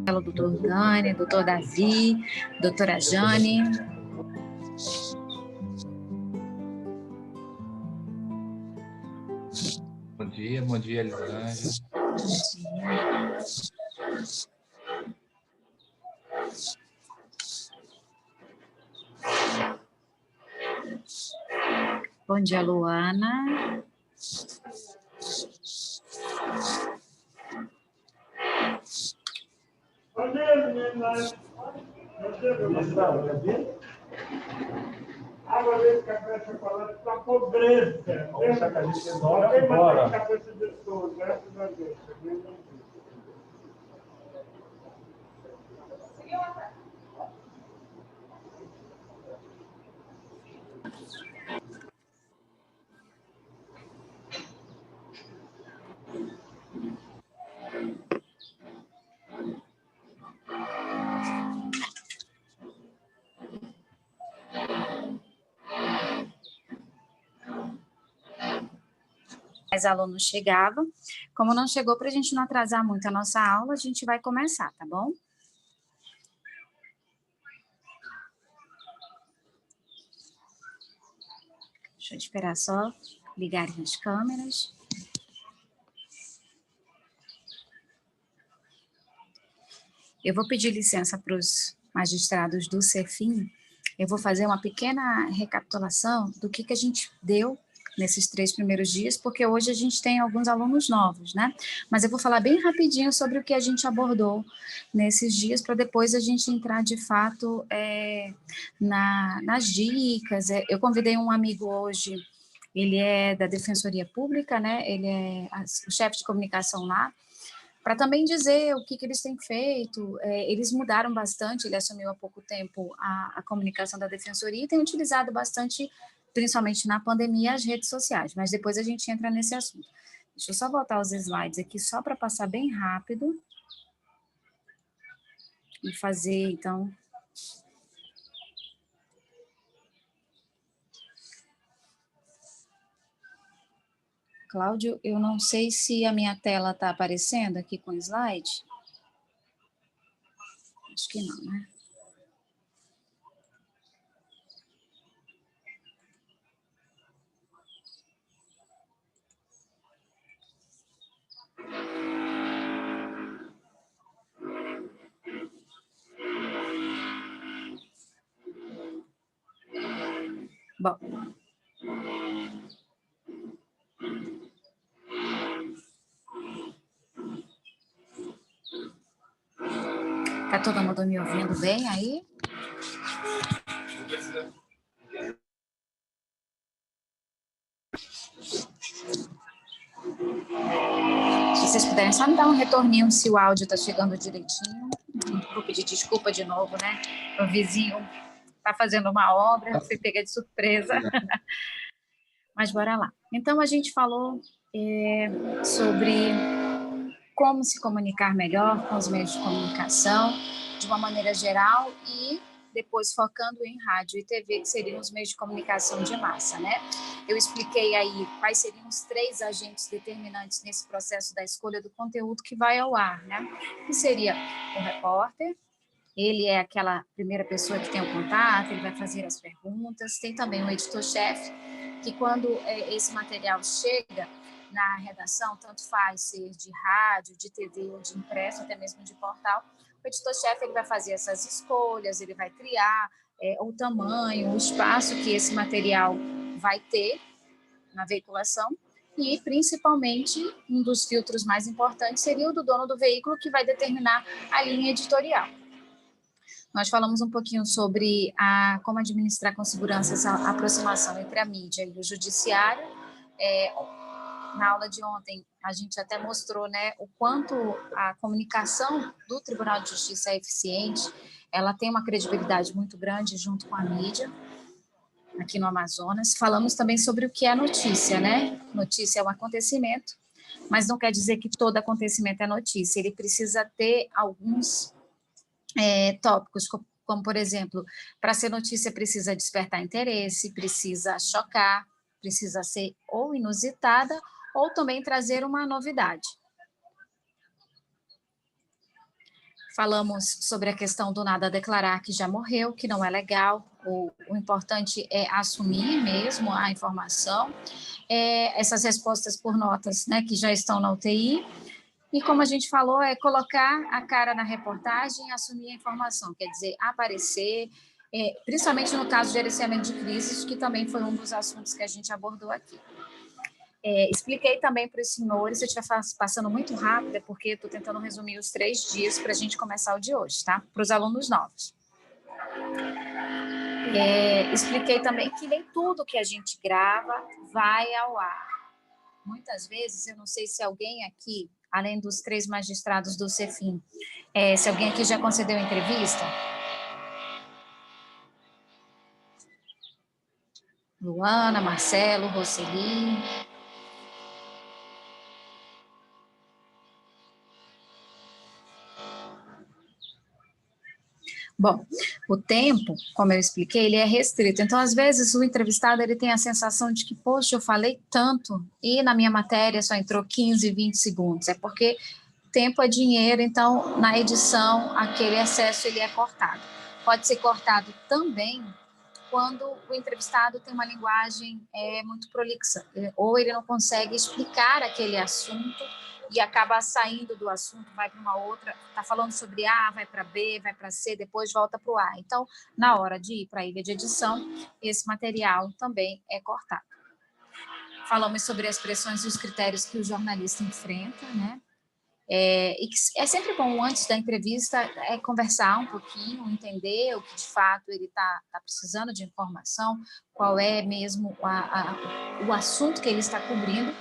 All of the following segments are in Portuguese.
doutor Gani, doutor Davi, doutora Jane. Bom dia, Elisângela. Bom dia. Bom dia, Luana. Bom dia, meninas. Água, leite, café, chocolate para pobreza. Vamos sacar a gente embora. Cabeça de tudo, graças a Deus. Mais alunos chegavam. Como não chegou, para a gente não atrasar muito a nossa aula, a gente vai começar, tá bom? Deixa eu esperar só ligarem as câmeras. Eu vou pedir licença para os magistrados do Cefim. Eu vou fazer uma pequena recapitulação do que a gente deu nesses 3 primeiros dias, porque hoje a gente tem alguns alunos novos, né? Mas eu vou falar bem rapidinho sobre o que a gente abordou nesses dias, para depois a gente entrar, de fato, nas dicas. Eu convidei um amigo hoje, ele é da Defensoria Pública, né? Ele é o chefe de comunicação lá, para também dizer o que eles têm feito. Eles mudaram bastante, ele assumiu há pouco tempo a comunicação da Defensoria e tem utilizado bastante, principalmente na pandemia, as redes sociais, mas depois a gente entra nesse assunto. Deixa eu só voltar os slides aqui, só para passar bem rápido e fazer, então... Cláudio, eu não sei se a minha tela está aparecendo aqui com slide. Acho que não, né? Bom. Tá todo mundo me ouvindo bem aí? Se vocês puderem só me dar um retorninho se o áudio está chegando direitinho. Vou pedir desculpa de novo, né? O vizinho está fazendo uma obra, fui pegar de surpresa. Mas bora lá. Então, a gente falou sobre como se comunicar melhor com os meios de comunicação, de uma maneira geral, e depois focando em rádio e TV, que seriam os meios de comunicação de massa, né? Eu expliquei aí quais seriam os 3 agentes determinantes nesse processo da escolha do conteúdo que vai ao ar, né? Que seria o repórter, ele é aquela primeira pessoa que tem o contato, ele vai fazer as perguntas. Tem também o editor-chefe, que quando esse material chega na redação, tanto faz ser de rádio, de TV ou de impresso, até mesmo de portal, o editor-chefe ele vai fazer essas escolhas, ele vai criar o tamanho, o espaço que esse material vai ter na veiculação, e principalmente um dos filtros mais importantes seria o do dono do veículo, que vai determinar a linha editorial. Nós falamos um pouquinho sobre como administrar com segurança essa aproximação entre a mídia e o judiciário. Na aula de ontem, a gente até mostrou, né, o quanto a comunicação do Tribunal de Justiça é eficiente, ela tem uma credibilidade muito grande junto com a mídia, aqui no Amazonas. Falamos também sobre o que é notícia, né? Notícia é um acontecimento, mas não quer dizer que todo acontecimento é notícia, ele precisa ter alguns tópicos, como, por exemplo, para ser notícia precisa despertar interesse, precisa chocar, precisa ser ou inusitada, ou também trazer uma novidade. Falamos sobre a questão do nada declarar que já morreu, que não é legal. O importante é assumir mesmo a informação. Essas respostas por notas, né, que já estão na UTI. E como a gente falou, é colocar a cara na reportagem e assumir a informação, quer dizer, aparecer, principalmente no caso de gerenciamento de crises, que também foi um dos assuntos que a gente abordou aqui. Expliquei também para os senhores, se eu estiver passando muito rápido, é porque estou tentando resumir os 3 dias para a gente começar o de hoje, tá? Para os alunos novos. Expliquei também que nem tudo que a gente grava vai ao ar. Muitas vezes, eu não sei se alguém aqui, além dos 3 magistrados do Cefim, se alguém aqui já concedeu entrevista. Luana, Marcelo, Roseli. Bom, o tempo, como eu expliquei, ele é restrito. Então, às vezes, o entrevistado ele tem a sensação de que, poxa, eu falei tanto e na minha matéria só entrou 15, 20 segundos. É porque tempo é dinheiro, então, na edição, aquele excesso ele é cortado. Pode ser cortado também quando o entrevistado tem uma linguagem muito prolixa, ou ele não consegue explicar aquele assunto e acaba saindo do assunto, vai para uma outra, está falando sobre A, vai para B, vai para C, depois volta para o A. Então, na hora de ir para a ilha de edição, esse material também é cortado. Falamos sobre as pressões e os critérios que o jornalista enfrenta, né? E que é sempre bom, antes da entrevista, conversar um pouquinho, entender o que de fato ele está precisando de informação, qual é mesmo o assunto que ele está cobrindo,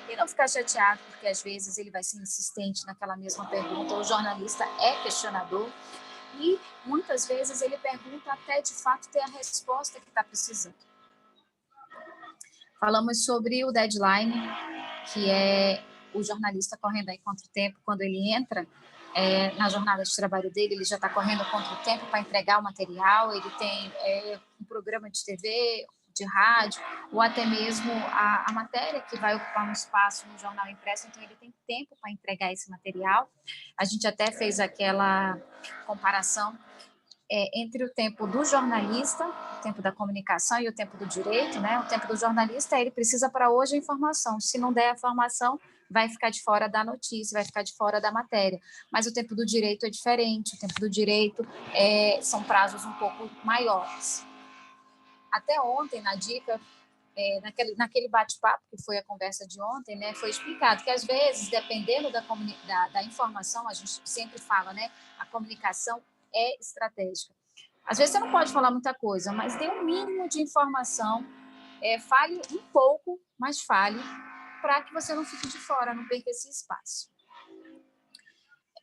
e não ficar chateado, porque às vezes ele vai ser insistente naquela mesma pergunta, o jornalista é questionador, e muitas vezes ele pergunta até de fato ter a resposta que está precisando. Falamos sobre o deadline, que é o jornalista correndo aí contra o tempo, quando ele entra na jornada de trabalho dele, ele já está correndo contra o tempo para entregar o material, ele tem um programa de TV, de rádio, ou até mesmo a matéria que vai ocupar um espaço no jornal impresso, então ele tem tempo para entregar esse material. A gente até fez aquela comparação entre o tempo do jornalista, o tempo da comunicação e o tempo do direito, né? O tempo do jornalista, ele precisa para hoje a informação. Se não der a informação, vai ficar de fora da notícia, vai ficar de fora da matéria. Mas o tempo do direito é diferente. O tempo do direito são prazos um pouco maiores. Até ontem, na dica, naquele bate-papo, que foi a conversa de ontem, né, foi explicado que, às vezes, dependendo da informação, a gente sempre fala, né, a comunicação é estratégica. Às vezes você não pode falar muita coisa, mas dê um mínimo de informação, fale um pouco, mas fale, para que você não fique de fora, não perca esse espaço.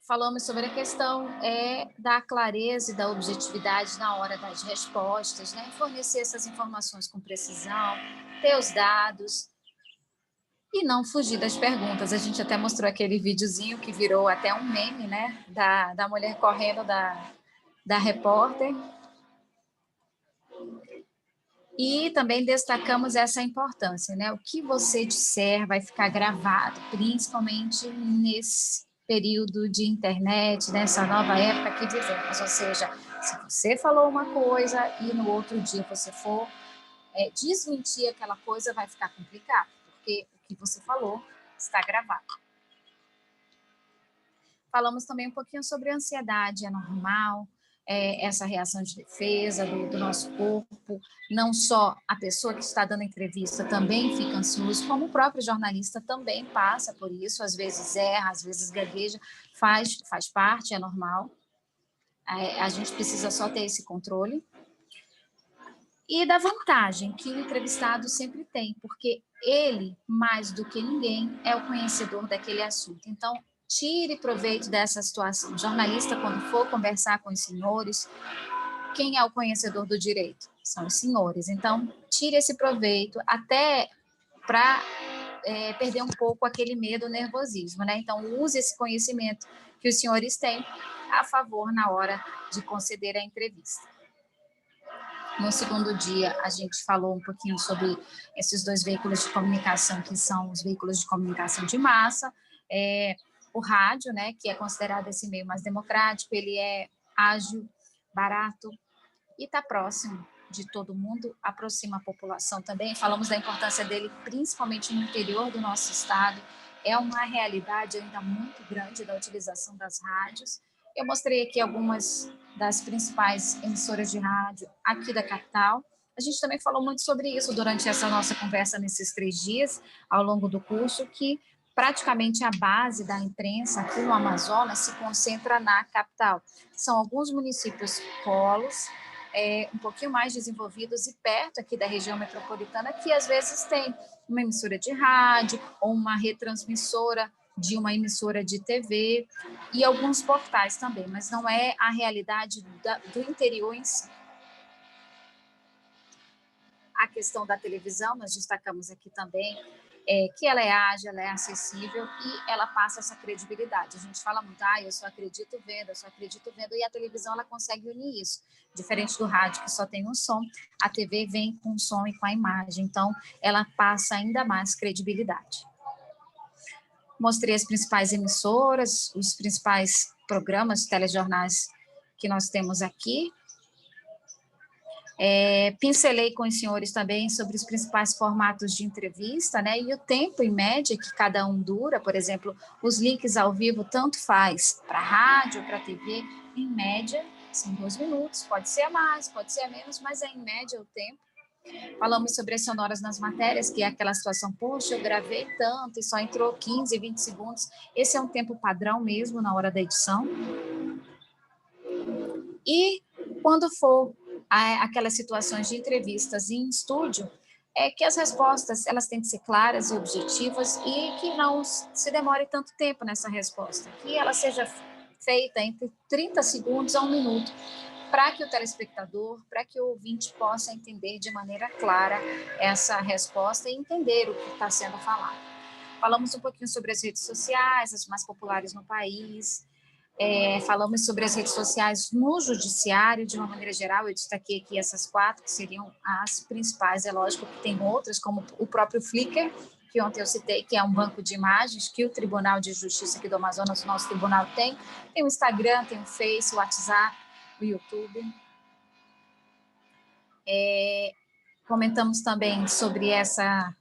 Falamos sobre a questão da clareza e da objetividade na hora das respostas, né? Fornecer essas informações com precisão, ter os dados e não fugir das perguntas. A gente até mostrou aquele videozinho que virou até um meme, né? Da mulher correndo da repórter. E também destacamos essa importância, né? O que você disser vai ficar gravado, principalmente nesse período de internet, nessa nova época que vivemos. Ou seja, se você falou uma coisa e no outro dia você for desmentir aquela coisa, vai ficar complicado, porque o que você falou está gravado. Falamos também um pouquinho sobre a ansiedade, é normal, essa reação de defesa do nosso corpo, não só a pessoa que está dando entrevista também fica ansioso, como o próprio jornalista também passa por isso, às vezes erra, às vezes gagueja, faz parte, é normal, a gente precisa só ter esse controle. E da vantagem que o entrevistado sempre tem, porque ele, mais do que ninguém, é o conhecedor daquele assunto. Então, tire proveito dessa situação. O jornalista, quando for conversar com os senhores, quem é o conhecedor do direito? São os senhores. Então, tire esse proveito até para perder um pouco aquele medo, o nervosismo, né? Então, use esse conhecimento que os senhores têm a favor na hora de conceder a entrevista. No segundo dia, a gente falou um pouquinho sobre esses 2 veículos de comunicação, que são os veículos de comunicação de massa, O rádio, né, que é considerado esse meio mais democrático, ele é ágil, barato e está próximo de todo mundo, aproxima a população também. Falamos da importância dele, principalmente no interior do nosso estado. É uma realidade ainda muito grande da utilização das rádios. Eu mostrei aqui algumas das principais emissoras de rádio aqui da capital. A gente também falou muito sobre isso durante essa nossa conversa nesses 3 dias, ao longo do curso, que praticamente a base da imprensa aqui no Amazonas se concentra na capital. São alguns municípios polos, um pouquinho mais desenvolvidos e perto aqui da região metropolitana, que às vezes tem uma emissora de rádio ou uma retransmissora de uma emissora de TV e alguns portais também, mas não é a realidade do interior em si. A questão da televisão, nós destacamos aqui também, que ela é ágil, ela é acessível e ela passa essa credibilidade. A gente fala muito, eu só acredito vendo, e a televisão ela consegue unir isso. Diferente do rádio, que só tem um som, a TV vem com o som e com a imagem, então ela passa ainda mais credibilidade. Mostrei as principais emissoras, os principais programas, telejornais que nós temos aqui. Pincelei com os senhores também sobre os principais formatos de entrevista, né, e o tempo em média que cada um dura. Por exemplo, os links ao vivo tanto faz para rádio ou para TV, em média são 2 minutos, pode ser a mais, pode ser a menos, mas é em média o tempo. Falamos sobre as sonoras nas matérias, que é aquela situação, poxa, eu gravei tanto e só entrou 15, 20 segundos. Esse é um tempo padrão mesmo na hora da edição. E quando for aquelas situações de entrevistas em estúdio, que as respostas elas têm que ser claras e objetivas e que não se demore tanto tempo nessa resposta, que ela seja feita entre 30 segundos a 1 minuto, para que o telespectador, para que o ouvinte possa entender de maneira clara essa resposta e entender o que está sendo falado. Falamos um pouquinho sobre as redes sociais, as mais populares no país. Falamos sobre as redes sociais no judiciário, de uma maneira geral. Eu destaquei aqui essas 4, que seriam as principais. É lógico que tem outras, como o próprio Flickr, que ontem eu citei, que é um banco de imagens que o Tribunal de Justiça aqui do Amazonas, o nosso tribunal, tem. Tem o Instagram, tem o Face, o WhatsApp, o YouTube. Comentamos também sobre essa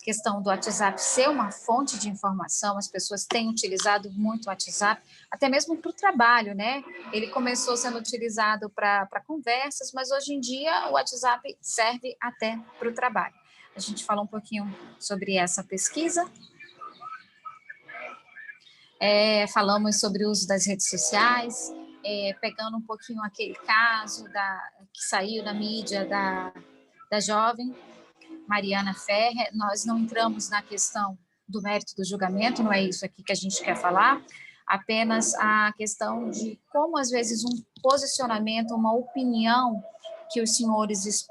questão do WhatsApp ser uma fonte de informação. As pessoas têm utilizado muito o WhatsApp, até mesmo para o trabalho, né? Ele começou sendo utilizado para conversas, mas hoje em dia o WhatsApp serve até para o trabalho. A gente falou um pouquinho sobre essa pesquisa. Falamos sobre o uso das redes sociais, pegando um pouquinho aquele caso que saiu na mídia da jovem Mariana Ferrer. Nós não entramos na questão do mérito do julgamento, não é isso aqui que a gente quer falar, apenas a questão de como, às vezes, um posicionamento, uma opinião que os senhores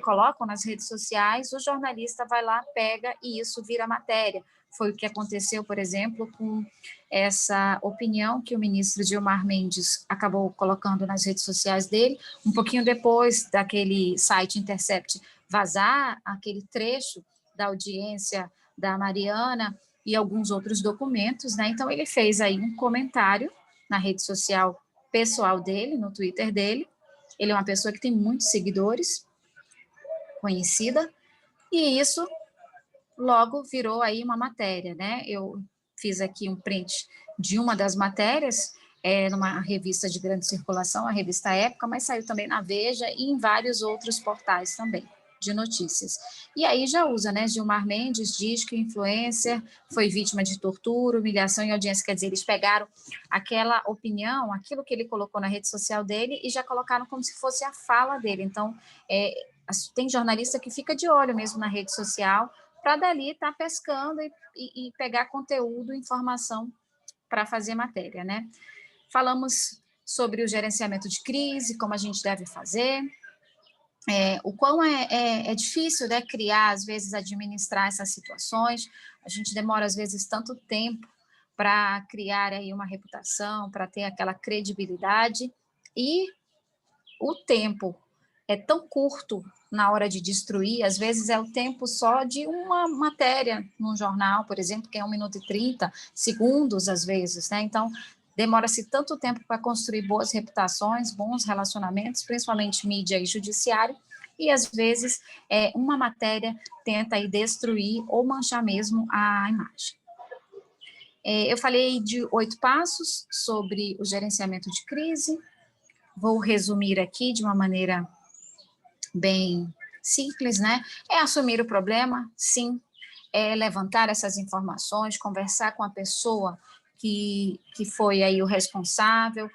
colocam nas redes sociais, o jornalista vai lá, pega e isso vira matéria. Foi o que aconteceu, por exemplo, com essa opinião que o ministro Gilmar Mendes acabou colocando nas redes sociais dele, um pouquinho depois daquele site Intercept vazar aquele trecho da audiência da Mariana e alguns outros documentos, né? Então ele fez aí um comentário na rede social pessoal dele, no Twitter dele. Ele é uma pessoa que tem muitos seguidores, conhecida, e isso logo virou aí uma matéria, né? Eu fiz aqui um print de uma das matérias, numa revista de grande circulação, a revista Época, mas saiu também na Veja e em vários outros portais também de notícias. E aí já usa, né? Gilmar Mendes diz que o influencer foi vítima de tortura, humilhação e audiência. Quer dizer, eles pegaram aquela opinião, aquilo que ele colocou na rede social dele e já colocaram como se fosse a fala dele. Então, tem jornalista que fica de olho mesmo na rede social para dali estar pescando e pegar conteúdo, informação para fazer matéria, né? Falamos sobre o gerenciamento de crise, como a gente deve fazer, o quão é difícil, né, criar, às vezes, administrar essas situações. A gente demora, às vezes, tanto tempo para criar aí uma reputação, para ter aquela credibilidade, e o tempo é tão curto na hora de destruir, às vezes é o tempo só de uma matéria num jornal, por exemplo, que é 1 minuto e 30 segundos, às vezes, né? Então, demora-se tanto tempo para construir boas reputações, bons relacionamentos, principalmente mídia e judiciário, e às vezes uma matéria tenta aí destruir ou manchar mesmo a imagem. Eu falei de 8 passos sobre o gerenciamento de crise, vou resumir aqui de uma maneira bem simples, né? É assumir o problema, sim, é levantar essas informações, conversar com a pessoa que foi aí o responsável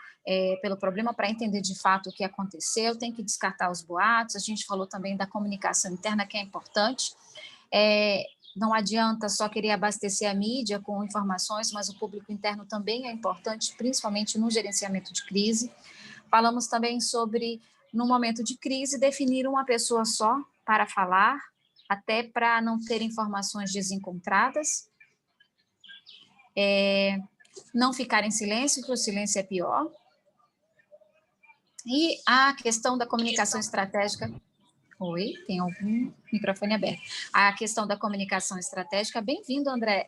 pelo problema para entender de fato o que aconteceu, tem que descartar os boatos, a gente falou também da comunicação interna, que é importante, não adianta só querer abastecer a mídia com informações, mas o público interno também é importante, principalmente no gerenciamento de crise. Falamos também sobre, no momento de crise, definir uma pessoa só para falar, até para não ter informações desencontradas. Não ficar em silêncio, porque o silêncio é pior. E a questão da comunicação estratégica. Oi, tem algum microfone aberto. A questão da comunicação estratégica, bem-vindo, André.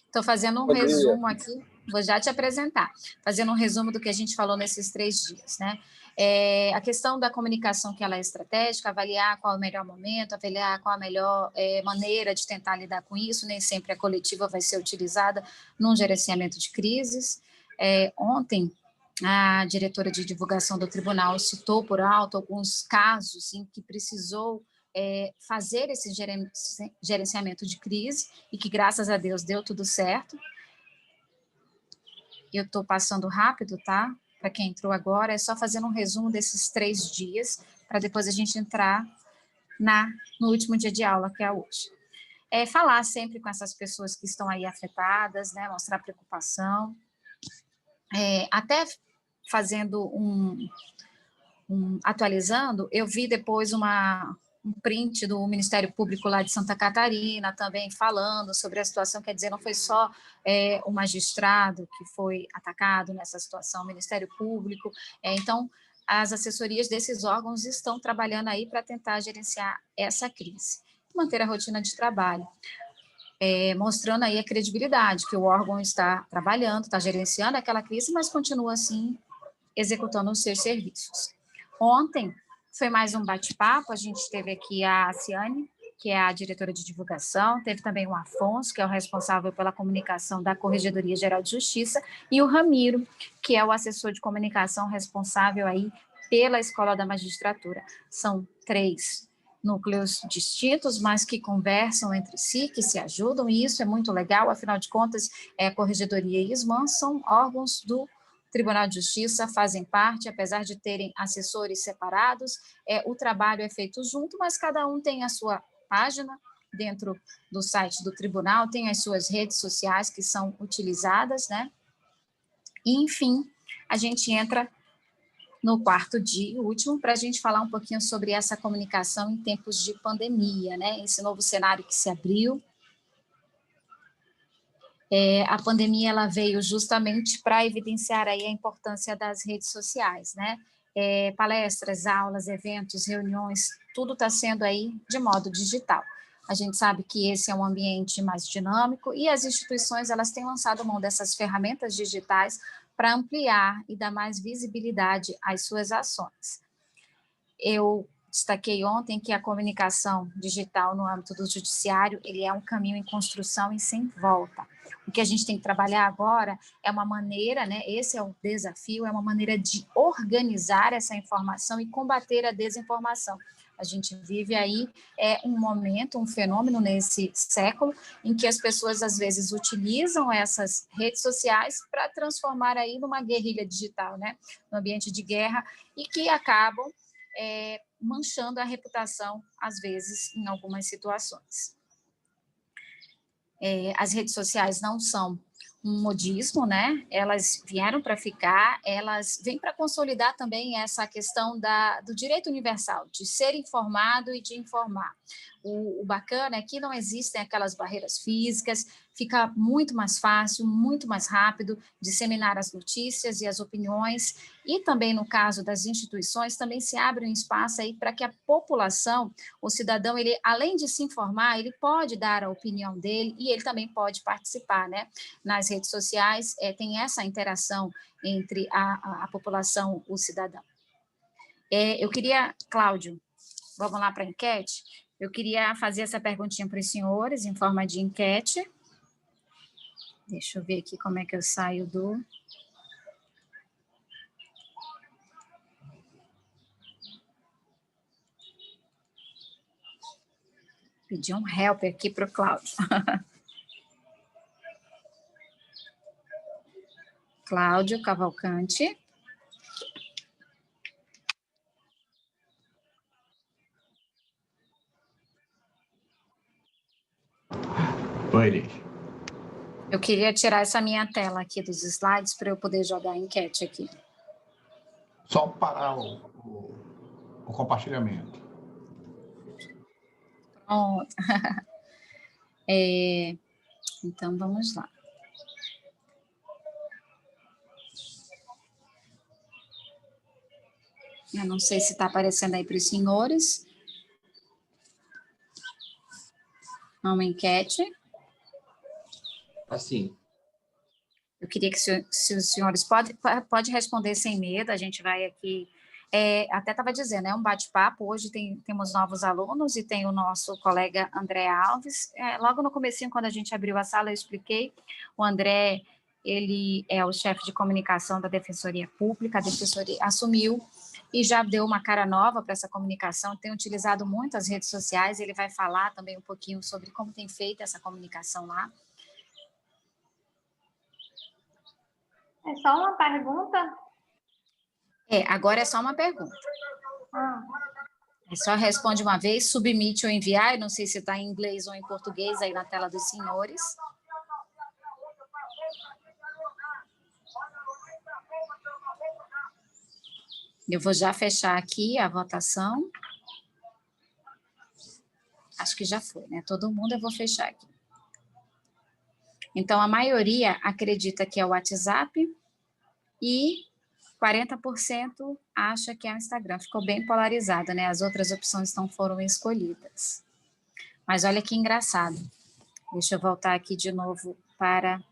Estou fazendo um resumo aqui, vou já te apresentar, fazendo um resumo do que a gente falou nesses 3 dias, né? A questão da comunicação, que ela é estratégica, avaliar qual é o melhor momento, avaliar qual a melhor maneira de tentar lidar com isso, nem sempre a coletiva vai ser utilizada num gerenciamento de crises. Ontem, a diretora de divulgação do tribunal citou por alto alguns casos em que precisou fazer esse gerenciamento de crise e que, graças a Deus, deu tudo certo. Eu estou passando rápido, tá? Para quem entrou agora, é só fazendo um resumo desses 3 dias, para depois a gente entrar no último dia de aula, que é hoje. Falar sempre com essas pessoas que estão aí afetadas, né? Mostrar preocupação, até fazendo atualizando, eu vi depois um print do Ministério Público lá de Santa Catarina, também falando sobre a situação, quer dizer, não foi só o magistrado que foi atacado nessa situação, o Ministério Público, então, as assessorias desses órgãos estão trabalhando aí para tentar gerenciar essa crise, manter a rotina de trabalho, mostrando aí a credibilidade, que o órgão está trabalhando, está gerenciando aquela crise, mas continua assim, executando os seus serviços. Ontem foi mais um bate-papo, a gente teve aqui a Ciane, que é a diretora de divulgação, teve também o Afonso, que é o responsável pela comunicação da Corregedoria Geral de Justiça, e o Ramiro, que é o assessor de comunicação responsável aí pela Escola da Magistratura. São 3 núcleos distintos, mas que conversam entre si, que se ajudam, e isso é muito legal, afinal de contas, a Corregedoria e ISMAN são órgãos do Tribunal de Justiça, fazem parte, apesar de terem assessores separados, o trabalho é feito junto, mas cada um tem a sua página dentro do site do tribunal, tem as suas redes sociais que são utilizadas, né? E, enfim, a gente entra no 4º dia, último, para a gente falar um pouquinho sobre essa comunicação em tempos de pandemia, né? Esse novo cenário que se abriu. A pandemia ela veio justamente para evidenciar aí a importância das redes sociais, né? Palestras, aulas, eventos, reuniões, tudo está sendo aí de modo digital. A gente sabe que esse é um ambiente mais dinâmico e as instituições elas têm lançado mão dessas ferramentas digitais para ampliar e dar mais visibilidade às suas ações. Eu destaquei ontem que a comunicação digital no âmbito do judiciário, ele é um caminho em construção e sem volta. O que a gente tem que trabalhar agora é uma maneira, né, esse é o desafio, é uma maneira de organizar essa informação e combater a desinformação. A gente vive aí um momento, um fenômeno nesse século, em que as pessoas, às vezes, utilizam essas redes sociais para transformar aí numa guerrilha digital, né, no ambiente de guerra, e que acabam manchando a reputação, às vezes, em algumas situações. As redes sociais não são um modismo, né? Elas vieram para ficar, elas vêm para consolidar também essa questão do direito universal, de ser informado e de informar. O bacana é que não existem aquelas barreiras físicas, fica muito mais fácil, muito mais rápido disseminar as notícias e as opiniões, e também no caso das instituições, também se abre um espaço aí para que a população, o cidadão, ele, além de se informar, ele pode dar a opinião dele e ele também pode participar, né? Nas redes sociais, tem essa interação entre a população, o cidadão. Eu queria, Cláudio, vamos lá para a enquete? Eu queria fazer essa perguntinha para os senhores, em forma de enquete. Deixa eu ver aqui como é que eu saio do... Pedi um help aqui para o Cláudio. Cláudio Cavalcante. Oi, Liz. Eu queria tirar essa minha tela aqui dos slides para eu poder jogar a enquete aqui. Só parar o compartilhamento. Pronto. Então, vamos lá. Eu não sei se está aparecendo aí para os senhores. Uma enquete. Assim. Eu queria que, se os senhores pode responder sem medo, a gente vai aqui... até estava dizendo, é um bate-papo, hoje temos novos alunos e tem o nosso colega André Alves. Logo no comecinho, quando a gente abriu a sala, eu expliquei, o André, ele é o chefe de comunicação da Defensoria Pública, a Defensoria assumiu e já deu uma cara nova para essa comunicação, tem utilizado muito as redes sociais, ele vai falar também um pouquinho sobre como tem feito essa comunicação lá. É só uma pergunta? Agora é só uma pergunta. Só responde uma vez, submite ou enviar, eu não sei se está em inglês ou em português aí na tela dos senhores. Eu vou já fechar aqui a votação. Acho que já foi, né? Todo mundo, eu vou fechar aqui. Então, a maioria acredita que é o WhatsApp e 40% acha que é o Instagram. Ficou bem polarizado, né? As outras opções não foram escolhidas. Mas olha que engraçado. Deixa eu voltar aqui de novo para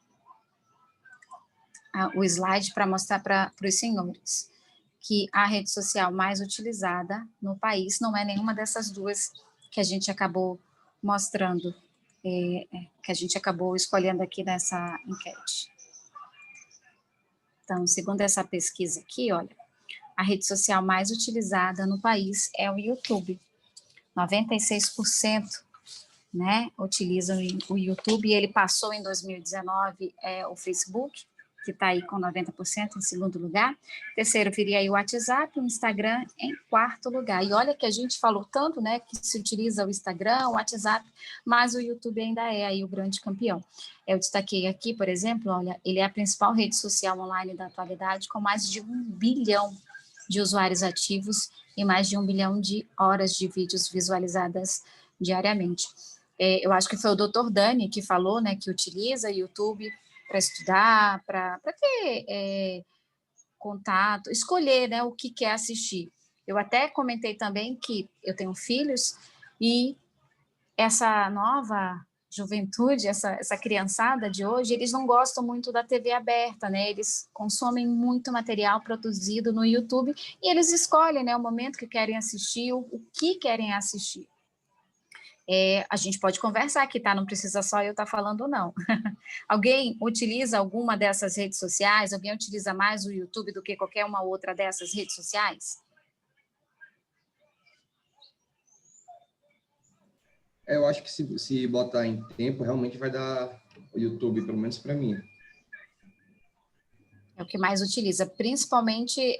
o slide para mostrar para os senhores que a rede social mais utilizada no país não é nenhuma dessas duas que a gente acabou mostrando, que a gente acabou escolhendo aqui nessa enquete. Então, segundo essa pesquisa aqui, olha, a rede social mais utilizada no país é o YouTube. 96%, né, utilizam o YouTube, e ele passou em 2019 o Facebook, que está aí com 90% em segundo lugar. Terceiro viria aí o WhatsApp, o Instagram em quarto lugar. E olha que a gente falou tanto, né, que se utiliza o Instagram, o WhatsApp, mas o YouTube ainda é aí o grande campeão. Eu destaquei aqui, por exemplo, olha, ele é a principal rede social online da atualidade, com mais de 1 bilhão de usuários ativos e mais de 1 bilhão de horas de vídeos visualizadas diariamente. Eu acho que foi o Dr. Dani que falou, né, que utiliza o YouTube para estudar, para ter contato, escolher, né, o que quer assistir. Eu até comentei também que eu tenho filhos e essa nova juventude, essa criançada de hoje, eles não gostam muito da TV aberta, né? Eles consomem muito material produzido no YouTube e eles escolhem, né, o momento que querem assistir, o que querem assistir. A gente pode conversar aqui, tá? Não precisa só eu estar falando, não. Alguém utiliza alguma dessas redes sociais? Alguém utiliza mais o YouTube do que qualquer uma outra dessas redes sociais? Eu acho que se botar em tempo, realmente vai dar o YouTube, pelo menos para mim. É o que mais utiliza, principalmente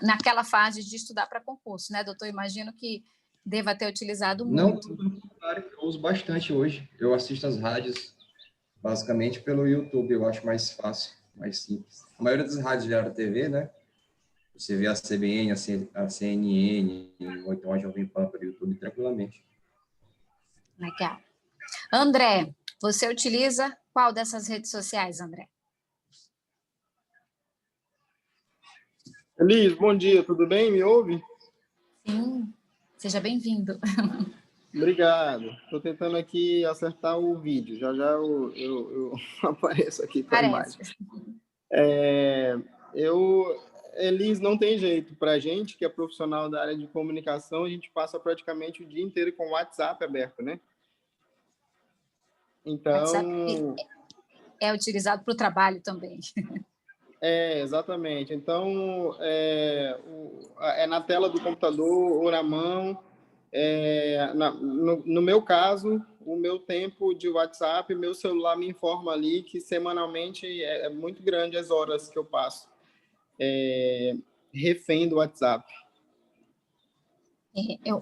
naquela fase de estudar para concurso, né, doutor? Imagino que deva ter utilizado muito. Não, eu uso bastante hoje. Eu assisto as rádios Basicamente pelo YouTube, eu acho mais fácil, mais simples. A maioria das rádios já era TV, né? Você vê a CBN, a CNN, ou então a Jovem Pan pelo YouTube tranquilamente. Legal. André, você utiliza qual dessas redes sociais, André? Elis, bom dia, tudo bem? Me ouve? Sim, seja bem-vindo. Obrigado. Estou tentando aqui acertar o vídeo. Já já eu apareço aqui para a imagem. Parece. Elis, não tem jeito. Para a gente que é profissional da área de comunicação, a gente passa praticamente o dia inteiro com o WhatsApp aberto, né? Então... WhatsApp é utilizado para o trabalho também. Exatamente. Então, é na tela do computador ou na mão. No meu caso, o meu tempo de WhatsApp, meu celular me informa ali que semanalmente é muito grande as horas que eu passo refém do WhatsApp.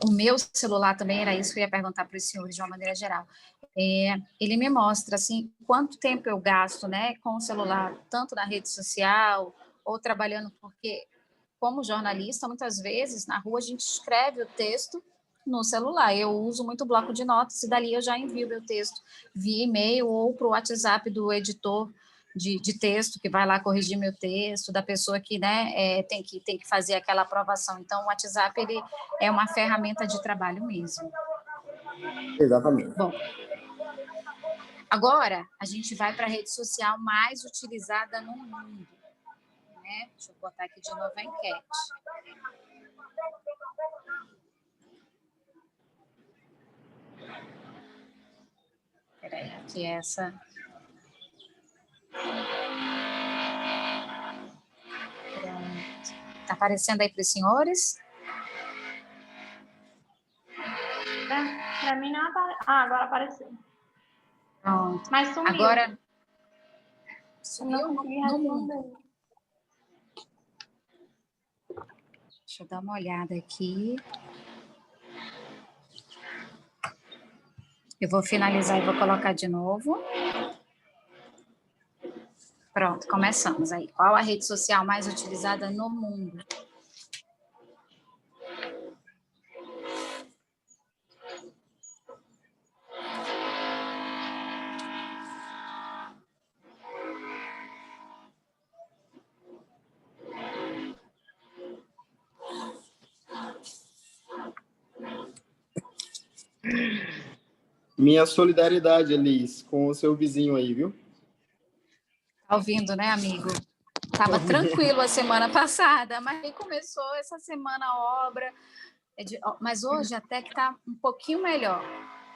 O meu celular também era isso que eu ia perguntar para os senhores de uma maneira geral. Ele me mostra assim quanto tempo eu gasto, né, com o celular, tanto na rede social ou trabalhando, porque como jornalista, muitas vezes na rua a gente escreve o texto no celular. Eu uso muito bloco de notas e dali eu já envio meu texto via e-mail ou para o WhatsApp do editor de texto que vai lá corrigir meu texto, da pessoa que, né, tem que fazer aquela aprovação. Então, o WhatsApp ele é uma ferramenta de trabalho mesmo. Exatamente. Bom, agora a gente vai para a rede social mais utilizada no mundo. Né? Deixa eu botar aqui de novo a enquete. Espera aí, que essa... Pronto. Está aparecendo aí para os senhores? Para mim não apareceu. Ah, agora apareceu. Pronto. Mas sumiu. Agora, eu não consegui responder. Deixa eu dar uma olhada aqui. Eu vou finalizar e vou colocar de novo. Pronto, começamos aí. Qual a rede social mais utilizada no mundo? Minha solidariedade, Elis, com o seu vizinho aí, viu? Tá ouvindo, né, amigo? Estava tranquilo a semana passada, mas aí começou essa semana a obra. Mas hoje até que está um pouquinho melhor.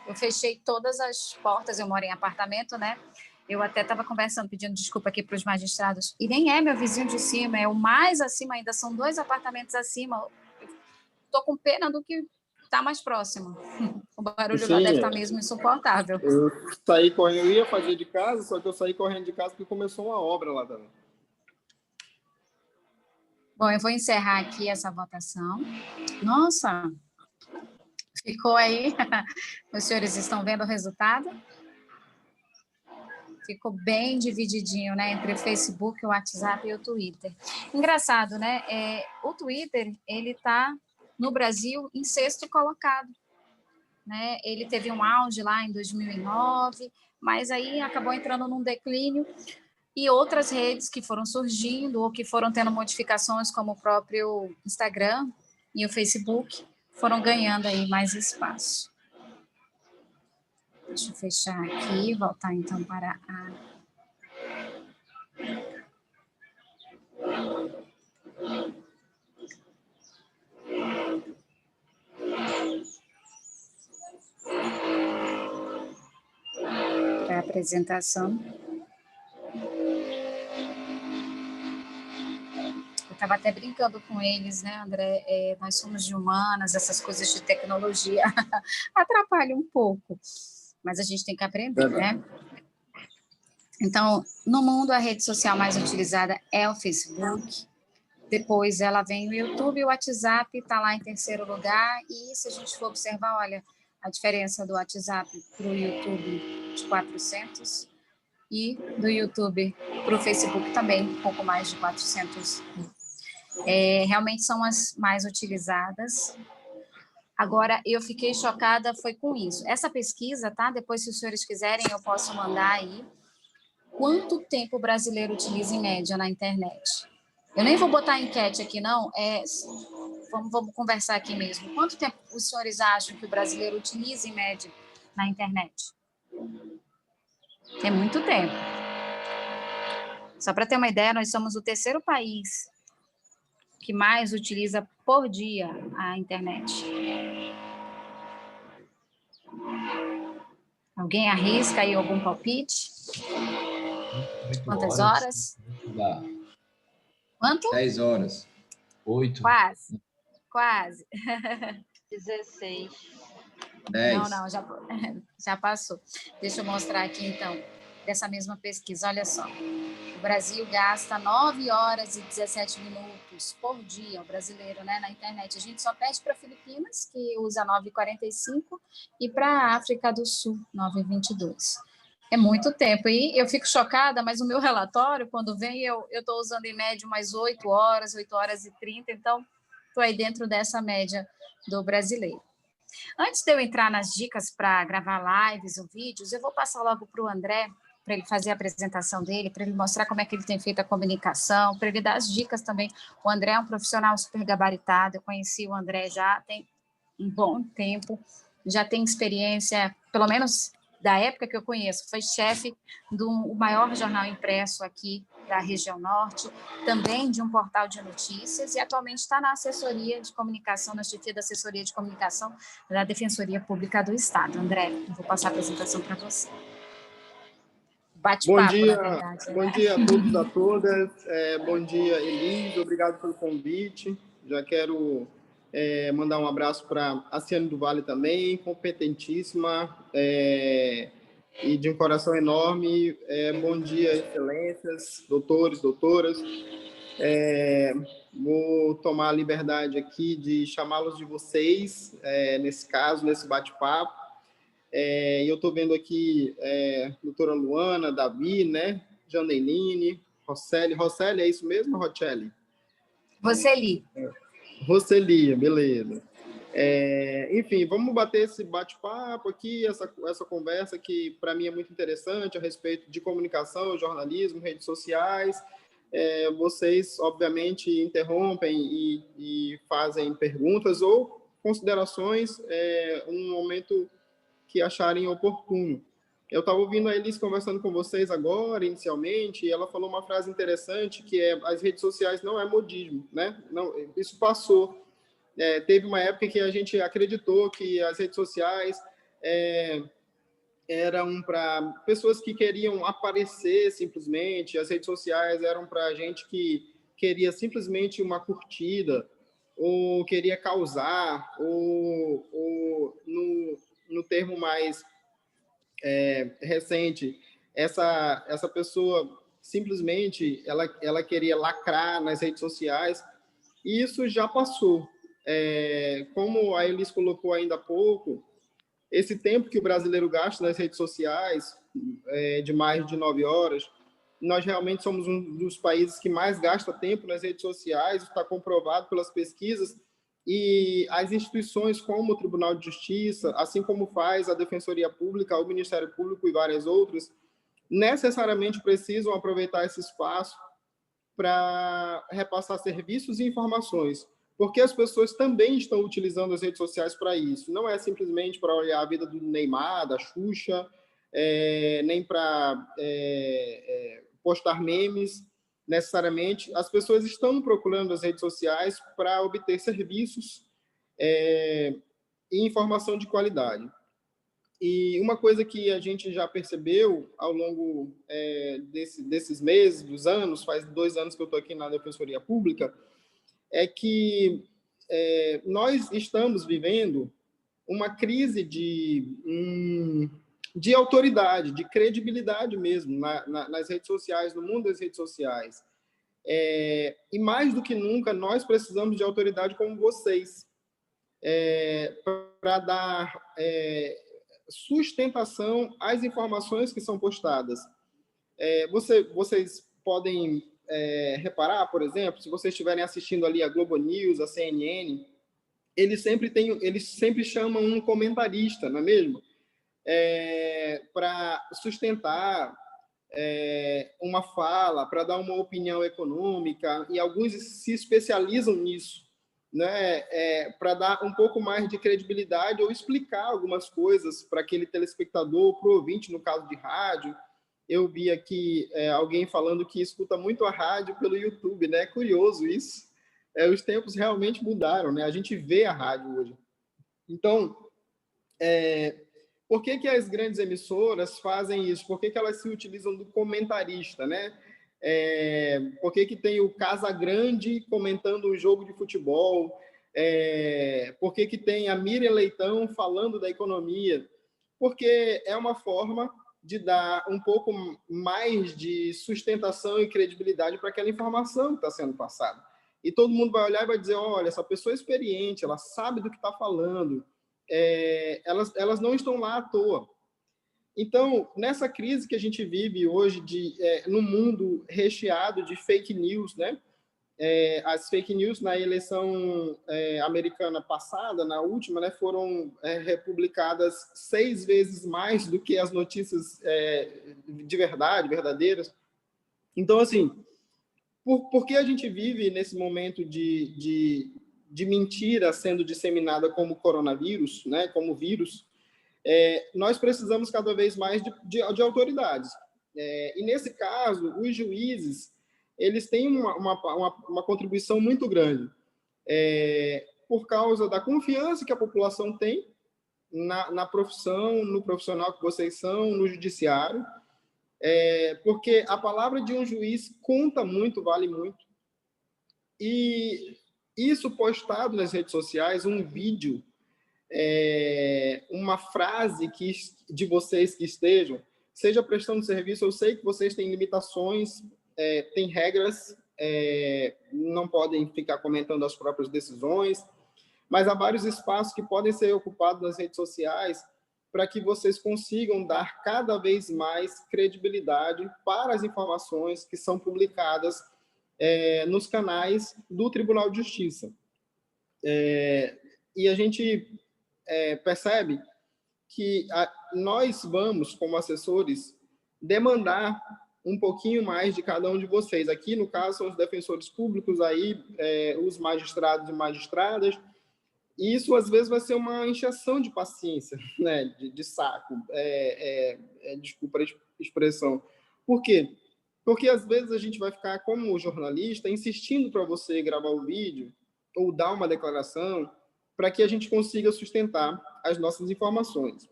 Eu fechei todas as portas, eu moro em apartamento, né? Eu até estava conversando, pedindo desculpa aqui para os magistrados, e nem é meu vizinho de cima, é o mais acima ainda, são 2 apartamentos acima. Estou com pena do que está mais próximo. O barulho lá deve estar mesmo insuportável. Eu saí correndo, eu ia fazer de casa, só que eu saí correndo de casa porque começou uma obra lá também. Bom, eu vou encerrar aqui essa votação. Nossa, ficou aí. Os senhores estão vendo o resultado? Ficou bem divididinho, né, entre o Facebook, o WhatsApp e o Twitter. Engraçado, né? O Twitter, ele está no Brasil em 6º colocado, né? Ele teve um auge lá em 2009, mas aí acabou entrando num declínio. E outras redes que foram surgindo ou que foram tendo modificações, como o próprio Instagram e o Facebook, foram ganhando aí mais espaço. Deixa eu fechar aqui, voltar então para a... para a apresentação. Eu estava até brincando com eles, né, André? Nós somos de humanas, essas coisas de tecnologia atrapalham um pouco, mas a gente tem que aprender, né? Então, no mundo, a rede social mais utilizada é o Facebook, depois ela vem o YouTube, o WhatsApp está lá em 3º lugar, e se a gente for observar, olha, a diferença do WhatsApp para o YouTube de 400, e do YouTube para o Facebook também, um pouco mais de 400 mil. Realmente são as mais utilizadas. Agora, eu fiquei chocada foi com isso. Essa pesquisa, tá? Depois, se os senhores quiserem, eu posso mandar aí. Quanto tempo o brasileiro utiliza em média na internet? Eu nem vou botar enquete aqui, não. Vamos conversar aqui mesmo. Quanto tempo os senhores acham que o brasileiro utiliza em média na internet? É muito tempo. Só para ter uma ideia, nós somos o terceiro país que mais utiliza por dia a internet. Alguém arrisca aí algum palpite? Quantas horas? Quanto? 10 horas. 8. Quase. 16. 10. Não, já passou. Deixa eu mostrar aqui, então, dessa mesma pesquisa. Olha só. O Brasil gasta 9 horas e 17 minutos por dia, o brasileiro, né, na internet. A gente só perde para Filipinas, que usa 9h45, e para a África do Sul, 9h22. É muito tempo. E eu fico chocada, mas o meu relatório, quando vem, eu estou usando em média umas 8 horas, 8 horas e 30, então estou aí dentro dessa média do brasileiro. Antes de eu entrar nas dicas para gravar lives ou vídeos, eu vou passar logo para o André, para ele fazer a apresentação dele, para ele mostrar como é que ele tem feito a comunicação, para ele dar as dicas também. O André é um profissional super gabaritado, eu conheci o André já tem um bom tempo, já tem experiência, pelo menos da época que eu conheço, foi chefe do maior jornal impresso aqui da região norte, também de um portal de notícias, e atualmente está na assessoria de comunicação, na chefia da assessoria de comunicação da Defensoria Pública do Estado. André, eu vou passar a apresentação para você. Bom dia, na verdade. bom dia a todos e a todas. Bom dia, Elis. Obrigado pelo convite. Já quero mandar um abraço para a Ciane do Vale também, competentíssima e de um coração enorme. Bom dia, excelências, doutores, doutoras. Vou tomar a liberdade aqui de chamá-los de vocês, nesse caso, nesse bate-papo. Eu estou vendo aqui doutora Luana, Davi, né? Janeline, Roseli. Roseli, é isso mesmo, Roseli? Roseli. Roseli, beleza. Enfim, vamos bater esse bate-papo aqui, essa conversa que para mim é muito interessante a respeito de comunicação, jornalismo, redes sociais. Vocês, obviamente, interrompem e fazem perguntas ou considerações um momento que acharem oportuno. Eu estava ouvindo a Elis conversando com vocês agora, inicialmente, e ela falou uma frase interessante, que as redes sociais não é modismo, né? Não, isso passou. Teve uma época que a gente acreditou que as redes sociais eram para pessoas que queriam aparecer simplesmente, as redes sociais eram para gente que queria simplesmente uma curtida, ou queria causar, ou no termo mais recente, essa pessoa simplesmente ela queria lacrar nas redes sociais, e isso já passou. Como a Elis colocou ainda há pouco, esse tempo que o brasileiro gasta nas redes sociais, de mais de 9 horas, nós realmente somos um dos países que mais gasta tempo nas redes sociais, está comprovado pelas pesquisas, e as instituições como o Tribunal de Justiça, assim como faz a Defensoria Pública, o Ministério Público e várias outras, necessariamente precisam aproveitar esse espaço para repassar serviços e informações, porque as pessoas também estão utilizando as redes sociais para isso. Não é simplesmente para olhar a vida do Neymar, da Xuxa, nem para postar memes, necessariamente. As pessoas estão procurando as redes sociais para obter serviços e informação de qualidade. E uma coisa que a gente já percebeu ao longo desses meses, dos anos, faz 2 anos que eu estou aqui na Defensoria Pública, é que nós estamos vivendo uma crise de autoridade, de credibilidade mesmo nas redes sociais, no mundo das redes sociais. E mais do que nunca, nós precisamos de autoridade como vocês para dar sustentação às informações que são postadas. Vocês podem reparar, por exemplo, se vocês estiverem assistindo ali a Globo News, a CNN, eles sempre chamam um comentarista, não é mesmo? Para sustentar uma fala, para dar uma opinião econômica, e alguns se especializam nisso, né? Para dar um pouco mais de credibilidade ou explicar algumas coisas para aquele telespectador, para o ouvinte, no caso de rádio. Eu vi aqui alguém falando que escuta muito a rádio pelo YouTube, né? É curioso isso. Os tempos realmente mudaram, né? A gente vê a rádio hoje. Então, por que as grandes emissoras fazem isso? Por que elas se utilizam do comentarista, né? Por que tem o Casagrande comentando o jogo de futebol? Por que tem a Miriam Leitão falando da economia? Porque é uma forma de dar um pouco mais de sustentação e credibilidade para aquela informação que está sendo passada. E todo mundo vai olhar e vai dizer, olha, essa pessoa é experiente, ela sabe do que está falando, elas não estão lá à toa. Então, nessa crise que a gente vive hoje, no mundo recheado de fake news, né? As fake news na eleição americana passada, na última, né, foram republicadas 6 vezes mais do que as notícias de verdade, verdadeiras. Então, assim, por que a gente vive nesse momento de mentira sendo disseminada como coronavírus, né, como vírus? Nós precisamos cada vez mais de autoridades. E, nesse caso, os juízes eles têm uma contribuição muito grande, por causa da confiança que a população tem na profissão, no profissional que vocês são, no judiciário, porque a palavra de um juiz conta muito, vale muito. E isso postado nas redes sociais, um vídeo, uma frase de vocês que estejam, seja prestando serviço, eu sei que vocês têm limitações, tem regras, não podem ficar comentando as próprias decisões, mas há vários espaços que podem ser ocupados nas redes sociais para que vocês consigam dar cada vez mais credibilidade para as informações que são publicadas nos canais do Tribunal de Justiça. E a gente percebe que nós vamos, como assessores, demandar um pouquinho mais de cada um de vocês. Aqui, no caso, são os defensores públicos, aí, os magistrados e magistradas, e isso, às vezes, vai ser uma encheção de paciência, né? de saco, desculpa a expressão. Por quê? Porque, às vezes, a gente vai ficar, como jornalista, insistindo para você gravar o vídeo ou dar uma declaração para que a gente consiga sustentar as nossas informações.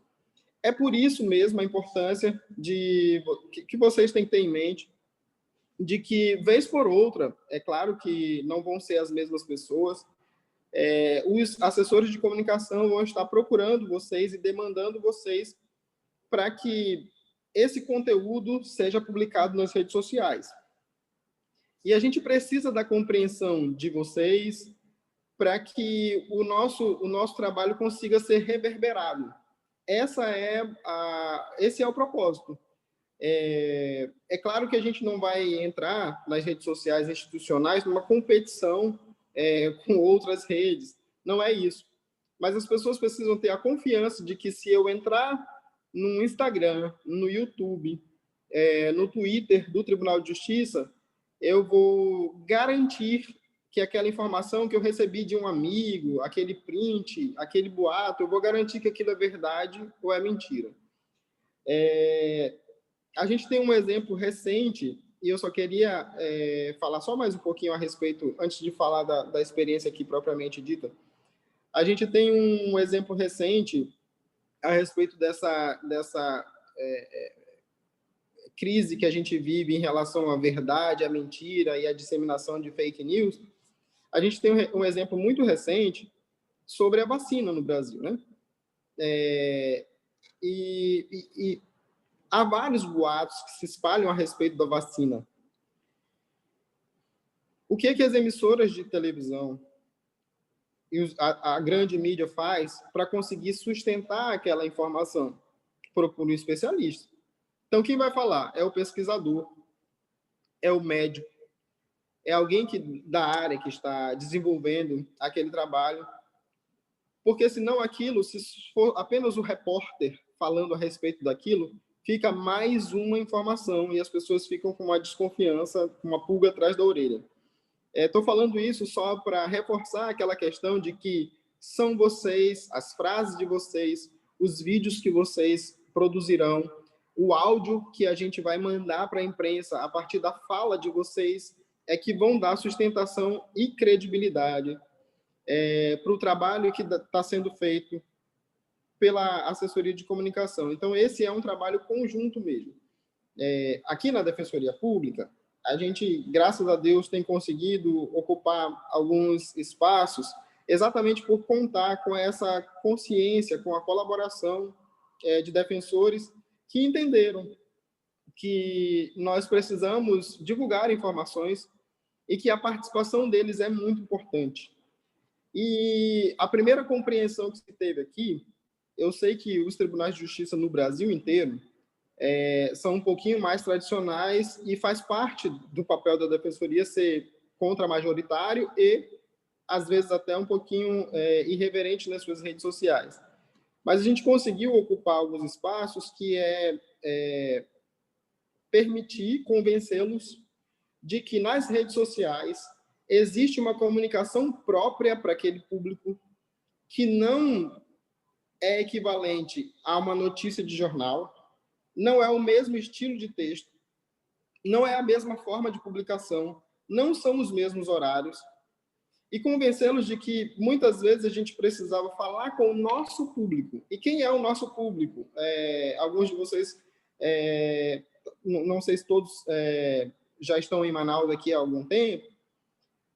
É por isso mesmo a importância que vocês têm que ter em mente de que, vez por outra, é claro que não vão ser as mesmas pessoas, os assessores de comunicação vão estar procurando vocês e demandando vocês para que esse conteúdo seja publicado nas redes sociais. E a gente precisa da compreensão de vocês para que o nosso trabalho consiga ser reverberado. Esse é o propósito. É claro que a gente não vai entrar nas redes sociais institucionais numa competição com outras redes, não é isso. Mas as pessoas precisam ter a confiança de que, se eu entrar no Instagram, no YouTube, no Twitter do Tribunal de Justiça, eu vou garantir que aquela informação que eu recebi de um amigo, aquele print, aquele boato, eu vou garantir que aquilo é verdade ou é mentira. A gente tem um exemplo recente, e eu só queria falar só mais um pouquinho a respeito, antes de falar da experiência aqui propriamente dita. A gente tem um exemplo recente a respeito dessa crise que a gente vive em relação à verdade, à mentira e à disseminação de fake news. A gente tem um exemplo muito recente sobre a vacina no Brasil, né? E há vários boatos que se espalham a respeito da vacina. O que as emissoras de televisão e a grande mídia faz para conseguir sustentar aquela informação? Procura um especialista. Então, quem vai falar? É o pesquisador, é o médico, é alguém da área que está desenvolvendo aquele trabalho, porque senão aquilo, se for apenas o repórter falando a respeito daquilo, fica mais uma informação e as pessoas ficam com uma desconfiança, com uma pulga atrás da orelha. Estou falando isso só para reforçar aquela questão de que são vocês, as frases de vocês, os vídeos que vocês produzirão, o áudio que a gente vai mandar para a imprensa a partir da fala de vocês é que vão dar sustentação e credibilidade para o trabalho que está sendo feito pela assessoria de comunicação. Então, esse é um trabalho conjunto mesmo. Aqui na Defensoria Pública, a gente, graças a Deus, tem conseguido ocupar alguns espaços exatamente por contar com essa consciência, com a colaboração de defensores que entenderam que nós precisamos divulgar informações e que a participação deles é muito importante. E a primeira compreensão que se teve aqui, eu sei que os tribunais de justiça no Brasil inteiro são um pouquinho mais tradicionais e faz parte do papel da defensoria ser contra-majoritário e, às vezes, até um pouquinho irreverente nas suas redes sociais. Mas a gente conseguiu ocupar alguns espaços que permitir convencê-los de que nas redes sociais existe uma comunicação própria para aquele público que não é equivalente a uma notícia de jornal, não é o mesmo estilo de texto, não é a mesma forma de publicação, não são os mesmos horários, e convencê-los de que muitas vezes a gente precisava falar com o nosso público. E quem é o nosso público? Alguns de vocês, não sei se todos já estão em Manaus aqui há algum tempo,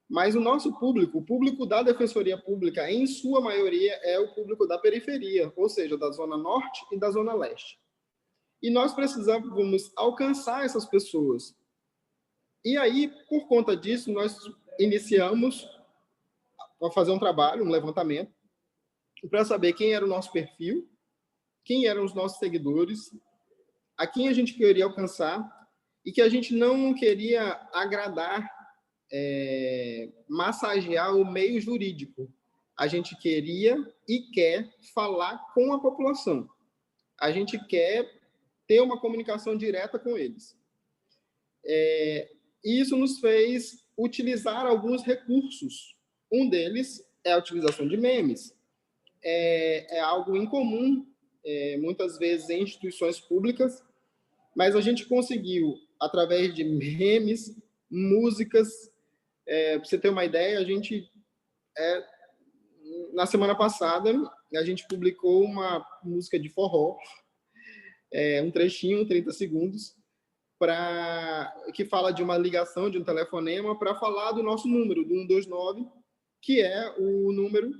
mas o nosso público, o público da Defensoria Pública, em sua maioria, é o público da periferia, ou seja, da Zona Norte e da Zona Leste. E nós precisamos alcançar essas pessoas. E aí, por conta disso, nós iniciamos a fazer um trabalho, um levantamento, para saber quem era o nosso perfil, quem eram os nossos seguidores, a quem a gente queria alcançar e que a gente não queria agradar, massagear o meio jurídico. A gente queria e quer falar com a população. A gente quer ter uma comunicação direta com eles. E isso nos fez utilizar alguns recursos. Um deles é a utilização de memes. É algo incomum, muitas vezes, em instituições públicas, mas a gente conseguiu, através de memes, músicas. Para você ter uma ideia, a gente, na semana passada, a gente publicou uma música de forró, um trechinho, 30 segundos, que fala de uma ligação, de um telefonema, para falar do nosso número, do 129, que é o número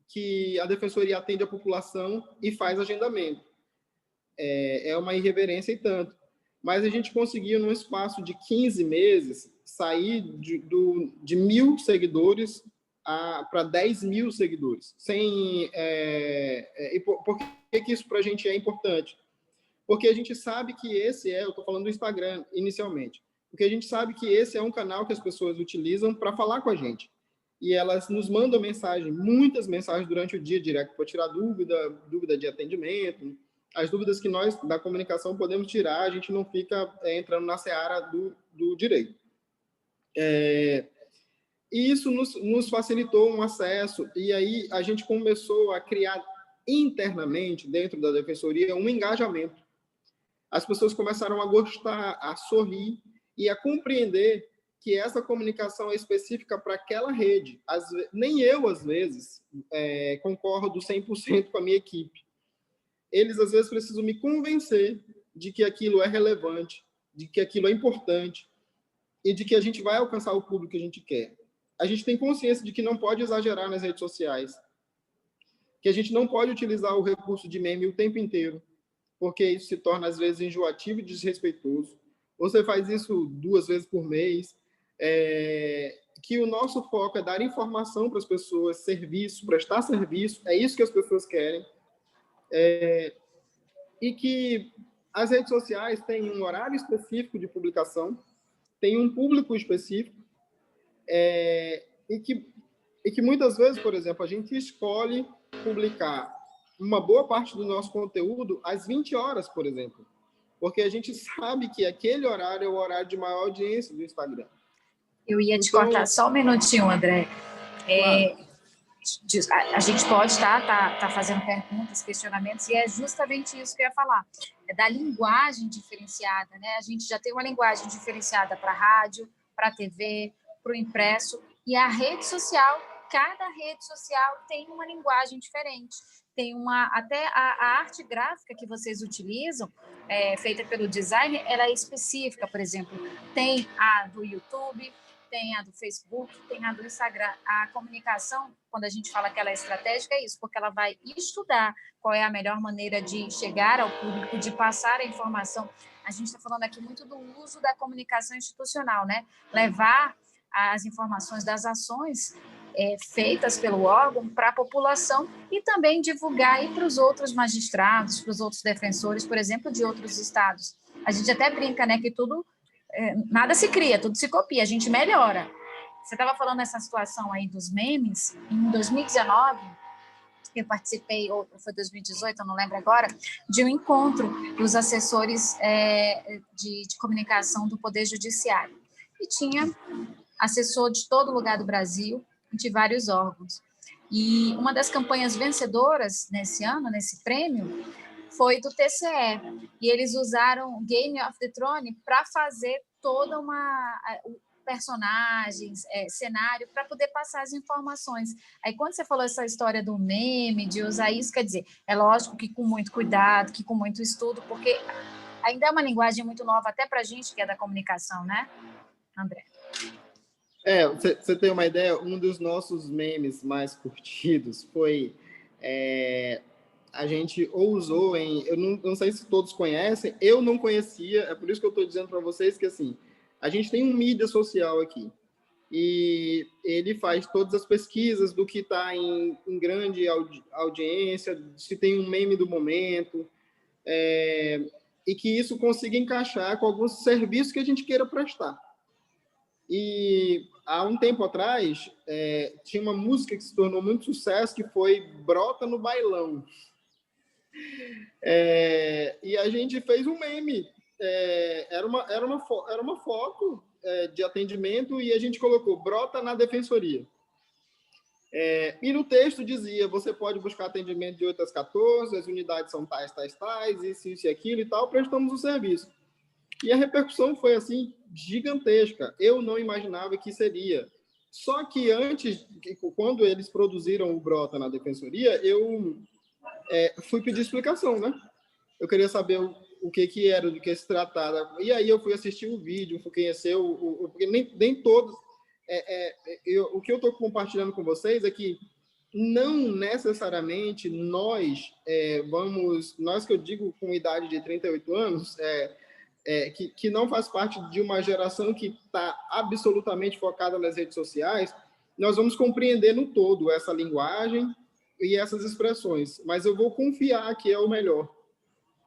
que a Defensoria atende a população e faz agendamento. É uma irreverência e tanto. Mas a gente conseguiu, num espaço de 15 meses, sair de 1.000 seguidores para 10 mil seguidores. Por que isso para a gente é importante? Porque a gente sabe que esse eu estou falando do Instagram inicialmente, porque a gente sabe que esse é um canal que as pessoas utilizam para falar com a gente. E elas nos mandam muitas mensagens durante o dia, direto, para tirar dúvida de atendimento, as dúvidas que nós, da comunicação, podemos tirar, a gente não fica entrando na seara do direito. E isso nos facilitou um acesso, e aí a gente começou a criar internamente, dentro da Defensoria, um engajamento. As pessoas começaram a gostar, a sorrir e a compreender que essa comunicação é específica para aquela rede. Nem eu, às vezes, concordo 100% com a minha equipe. Eles, às vezes, precisam me convencer de que aquilo é relevante, de que aquilo é importante e de que a gente vai alcançar o público que a gente quer. A gente tem consciência de que não pode exagerar nas redes sociais, que a gente não pode utilizar o recurso de meme o tempo inteiro, porque isso se torna, às vezes, enjoativo e desrespeitoso. Você faz isso 2 vezes por mês, que o nosso foco é dar informação para as pessoas, serviço, prestar serviço, é isso que as pessoas querem, e que as redes sociais têm um horário específico de publicação, tem um público específico, e que muitas vezes, por exemplo, a gente escolhe publicar uma boa parte do nosso conteúdo às 20 horas, por exemplo, porque a gente sabe que aquele horário é o horário de maior audiência do Instagram. Eu ia te cortar só um minutinho, André. A gente pode estar fazendo perguntas, questionamentos, e é justamente isso que eu ia falar. É da linguagem diferenciada, né? A gente já tem uma linguagem diferenciada para rádio, para TV, para o impresso, e a rede social, cada rede social tem uma linguagem diferente. Tem até a arte gráfica que vocês utilizam, feita pelo designer, ela é específica, por exemplo, tem a do YouTube, tem a do Facebook, tem a do Instagram. A comunicação, quando a gente fala que ela é estratégica, é isso, porque ela vai estudar qual é a melhor maneira de chegar ao público, de passar a informação. A gente está falando aqui muito do uso da comunicação institucional, né? Levar as informações das ações feitas pelo órgão para a população e também divulgar aí para os outros magistrados, para os outros defensores, por exemplo, de outros estados. A gente até brinca, né, que tudo, nada se cria, tudo se copia, a gente melhora. Você estava falando nessa situação aí dos memes, em 2019, eu participei, ou foi 2018, eu não lembro agora, de um encontro dos assessores de comunicação do Poder Judiciário. E tinha assessor de todo lugar do Brasil, de vários órgãos. E uma das campanhas vencedoras nesse ano, nesse prêmio, foi do TCE. E eles usaram Game of the Throne para fazer toda personagens, cenário, para poder passar as informações. Aí, quando você falou essa história do meme, de usar isso, quer dizer, é lógico que com muito cuidado, que com muito estudo, porque ainda é uma linguagem muito nova até para a gente que é da comunicação, né, André? Você tem uma ideia? Um dos nossos memes mais curtidos foi... a gente usou eu não sei se todos conhecem, eu não conhecia, é por isso que eu estou dizendo para vocês que, assim, a gente tem um mídia social aqui, e ele faz todas as pesquisas do que está em grande audiência, se tem um meme do momento, e que isso consiga encaixar com alguns serviços que a gente queira prestar. E há um tempo atrás, tinha uma música que se tornou muito sucesso, que foi Brota no Bailão. E a gente fez um meme. Era uma foto de atendimento e a gente colocou Brota na Defensoria. E no texto dizia, você pode buscar atendimento de 8 às 14, as unidades são tais, isso e aquilo e tal, prestamos o serviço. E a repercussão foi, assim, gigantesca. Eu não imaginava que seria. Só que antes, quando eles produziram o Brota na Defensoria, eu fui pedir explicação, né? Eu queria saber o que era, do que se tratava. E aí eu fui assistir o vídeo, fui conhecer porque nem todos... o que eu estou compartilhando com vocês é que não necessariamente nós que eu digo com idade de 38 anos... que não faz parte de uma geração que está absolutamente focada nas redes sociais, nós vamos compreender no todo essa linguagem e essas expressões, mas eu vou confiar que é o melhor.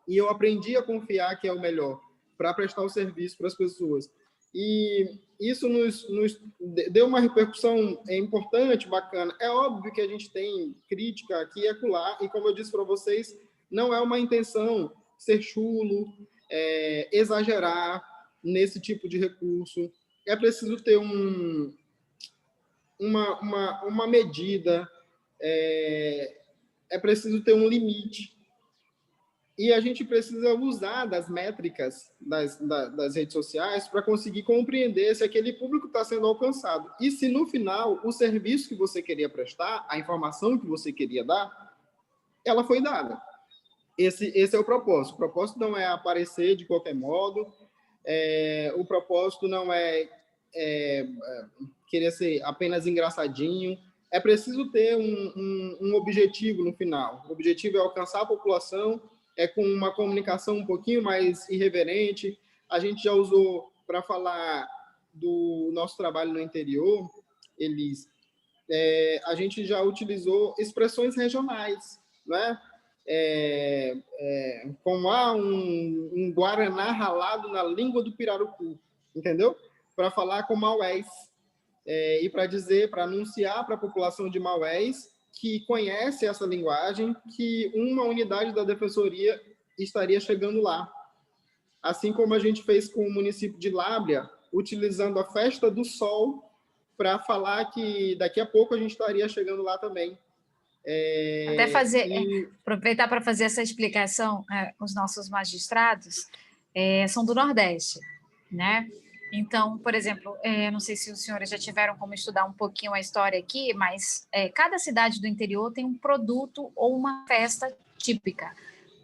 E eu aprendi a confiar que é o melhor para prestar o serviço para as pessoas. E isso nos deu uma repercussão importante, bacana. É óbvio que a gente tem crítica aqui e acolá, e como eu disse para vocês, não é uma intenção ser chulo, exagerar nesse tipo de recurso. É preciso ter uma medida, é preciso ter um limite. E a gente precisa usar das métricas das redes sociais para conseguir compreender se aquele público está sendo alcançado. E se, no final, o serviço que você queria prestar, a informação que você queria dar, ela foi dada. Esse é o propósito. O propósito não é aparecer de qualquer modo, o propósito não é querer ser apenas engraçadinho. É preciso ter um objetivo no final. O objetivo é alcançar a população, com uma comunicação um pouquinho mais irreverente. A gente já usou, para falar do nosso trabalho no interior, a gente já utilizou expressões regionais, né? como um guaraná ralado na língua do pirarucu, entendeu? Para falar com Maués e para dizer, para anunciar para a população de Maués que conhece essa linguagem, que uma unidade da Defensoria estaria chegando lá. Assim como a gente fez com o município de Lábrea, utilizando a Festa do Sol para falar que daqui a pouco a gente estaria chegando lá também. Aproveitar para fazer essa explicação, os nossos magistrados são do Nordeste, né? Então, por exemplo, não sei se os senhores já tiveram como estudar um pouquinho a história aqui, mas cada cidade do interior tem um produto ou uma festa típica.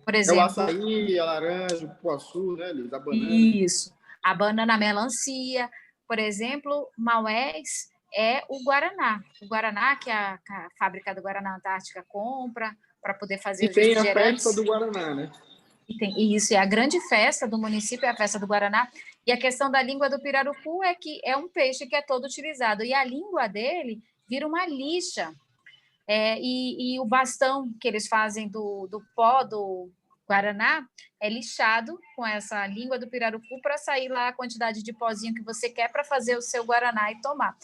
Por exemplo, o açaí, a laranja, o cupuaçu, né, Liz? A banana. Isso, a banana, a melancia. Por exemplo, Maués é o Guaraná. O Guaraná que a fábrica do Guaraná Antártica compra para poder fazer os refrigerantes. E tem a festa do Guaraná, né? E isso é a grande festa do município, é a festa do Guaraná. E a questão da língua do pirarucu é que é um peixe que é todo utilizado. E a língua dele vira uma lixa. E o bastão que eles fazem do pó do Guaraná é lixado com essa língua do pirarucu para sair lá a quantidade de pozinho que você quer para fazer o seu Guaraná e tomar.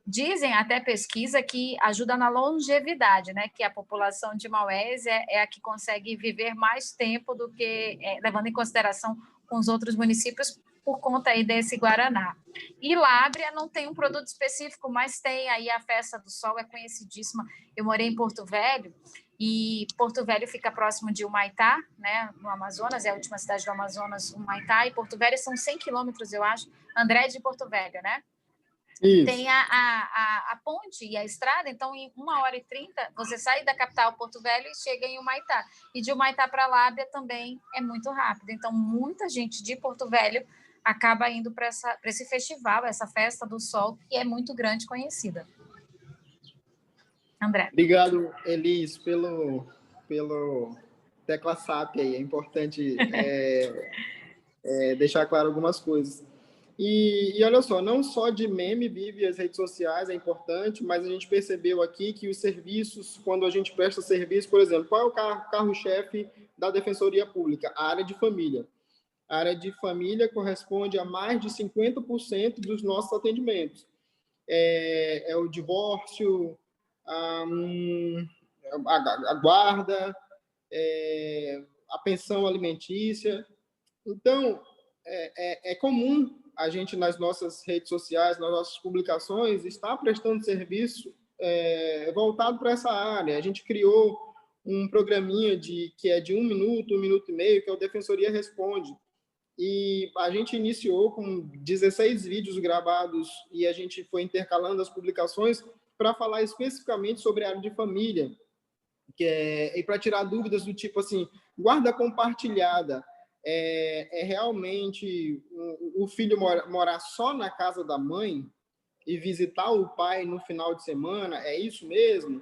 Dizem até pesquisa que ajuda na longevidade, né? Que a população de Maués é a que consegue viver mais tempo do que, levando em consideração com os outros municípios, por conta aí desse Guaraná. E Lábrea não tem um produto específico, mas tem aí a Festa do Sol, é conhecidíssima. Eu morei em Porto Velho, e Porto Velho fica próximo de Humaitá, né, no Amazonas, é a última cidade do Amazonas, Humaitá, e Porto Velho são 100 quilômetros, eu acho, André de Porto Velho, né? Isso. Tem a ponte e a estrada, então em 1h30 você sai da capital Porto Velho e chega em Humaitá. E de Humaitá para Lábrea também é muito rápido. Então muita gente de Porto Velho acaba indo para esse festival, essa Festa do Sol, que é muito grande e conhecida. André. Obrigado, Elis, pelo tecla SAP aí. É importante deixar claro algumas coisas. E olha só, não só de meme vive as redes sociais, é importante, mas a gente percebeu aqui que os serviços, quando a gente presta serviço, por exemplo, qual é o carro-chefe da Defensoria Pública? A área de família. A área de família corresponde a mais de 50% dos nossos atendimentos. É o divórcio, a guarda, a pensão alimentícia. Então, é comum a gente, nas nossas redes sociais, nas nossas publicações, está prestando serviço voltado para essa área. A gente criou um programinha que é de 1 minuto, 1 minuto e meio, que é o Defensoria Responde. E a gente iniciou com 16 vídeos gravados e a gente foi intercalando as publicações para falar especificamente sobre a área de família, e para tirar dúvidas do tipo assim, guarda compartilhada, realmente o filho morar só na casa da mãe e visitar o pai no final de semana, é isso mesmo?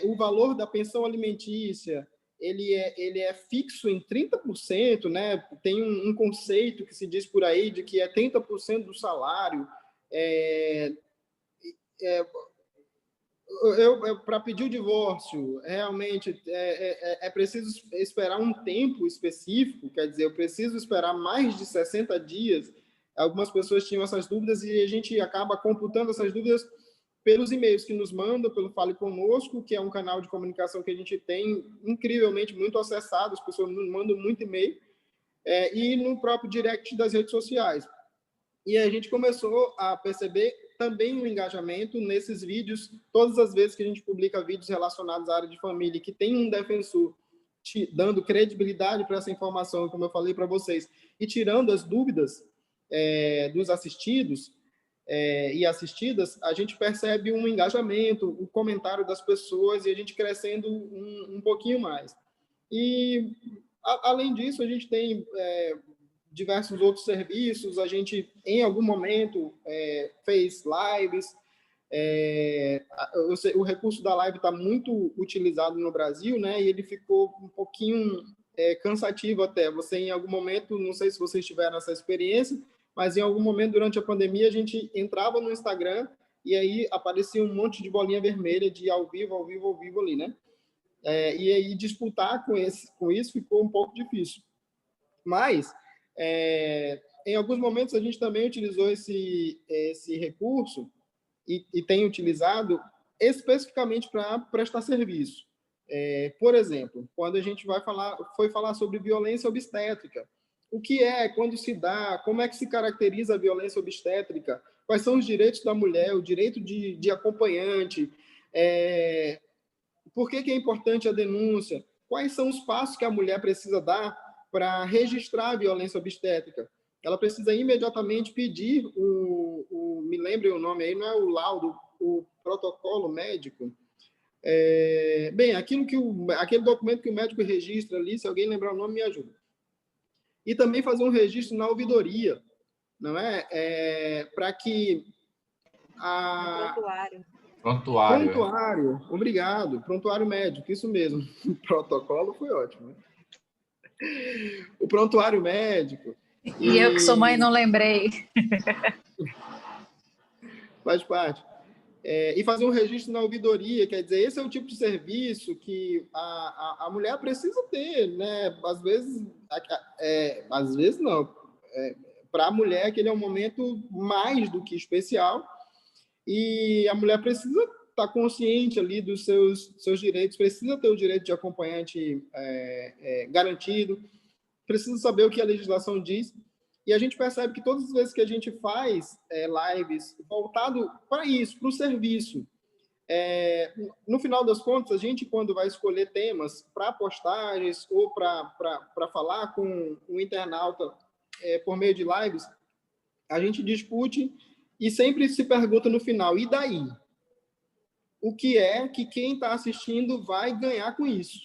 O valor da pensão alimentícia, ele é fixo em 30%, né? Tem um conceito que se diz por aí de que é 30% do salário. Para pedir o divórcio, realmente é preciso esperar um tempo específico, quer dizer, eu preciso esperar mais de 60 dias. Algumas pessoas tinham essas dúvidas e a gente acaba computando essas dúvidas pelos e-mails que nos mandam, pelo Fale Conosco, que é um canal de comunicação que a gente tem incrivelmente muito acessado, as pessoas nos mandam muito e-mail, e no próprio direct das redes sociais. E a gente começou a perceber também o engajamento nesses vídeos. Todas as vezes que a gente publica vídeos relacionados à área de família, que tem um defensor dando credibilidade para essa informação, como eu falei para vocês, e tirando as dúvidas dos assistidos e assistidas, a gente percebe um engajamento, o comentário das pessoas e a gente crescendo um pouquinho mais. E, além disso, a gente tem diversos outros serviços. A gente, em algum momento, fez lives. O recurso da live está muito utilizado no Brasil, né? E ele ficou um pouquinho cansativo até. Você, em algum momento, não sei se vocês tiveram essa experiência, mas em algum momento, durante a pandemia, a gente entrava no Instagram e aí aparecia um monte de bolinha vermelha de ao vivo ali, né? E aí disputar com isso ficou um pouco difícil. Mas, em alguns momentos, a gente também utilizou esse recurso e tem utilizado especificamente para prestar serviço. Por exemplo, quando a gente foi falar sobre violência obstétrica, o que quando se dá, como é que se caracteriza a violência obstétrica, quais são os direitos da mulher, o direito de acompanhante, por que é importante a denúncia, quais são os passos que a mulher precisa dar para registrar a violência obstétrica. Ela precisa imediatamente pedir me lembre o nome aí, não é o laudo, o protocolo médico. Aquele documento que o médico registra ali, se alguém lembrar o nome, me ajuda. E também fazer um registro na ouvidoria, não é? Para que Prontuário, obrigado. Prontuário médico, isso mesmo. O protocolo foi ótimo. Né? O prontuário médico. E eu que sou mãe não lembrei. Faz parte. E fazer um registro na ouvidoria, quer dizer, esse é o tipo de serviço que a mulher precisa ter, né? Às vezes não. Para a mulher, aquele é um momento mais do que especial, e a mulher precisa estar consciente ali dos seus direitos, precisa ter o direito de acompanhante garantido, precisa saber o que a legislação diz. E a gente percebe que todas as vezes que a gente faz lives voltado para isso, para o serviço, no final das contas, a gente, quando vai escolher temas para postagens ou para falar com o internauta por meio de lives, a gente discute e sempre se pergunta no final, e daí? O que é que quem está assistindo vai ganhar com isso?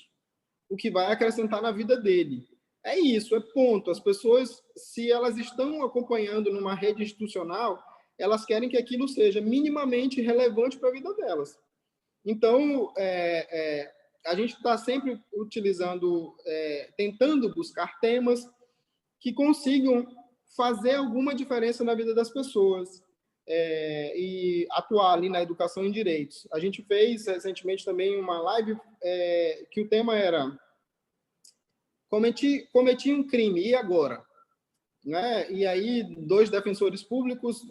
O que vai acrescentar na vida dele? É isso, é ponto. As pessoas, se elas estão acompanhando numa rede institucional, elas querem que aquilo seja minimamente relevante para a vida delas. Então, a gente está sempre utilizando, tentando buscar temas que consigam fazer alguma diferença na vida das pessoas e atuar ali na educação em direitos. A gente fez recentemente também uma live que o tema era cometi um crime, e agora? Né? E aí, 2 defensores públicos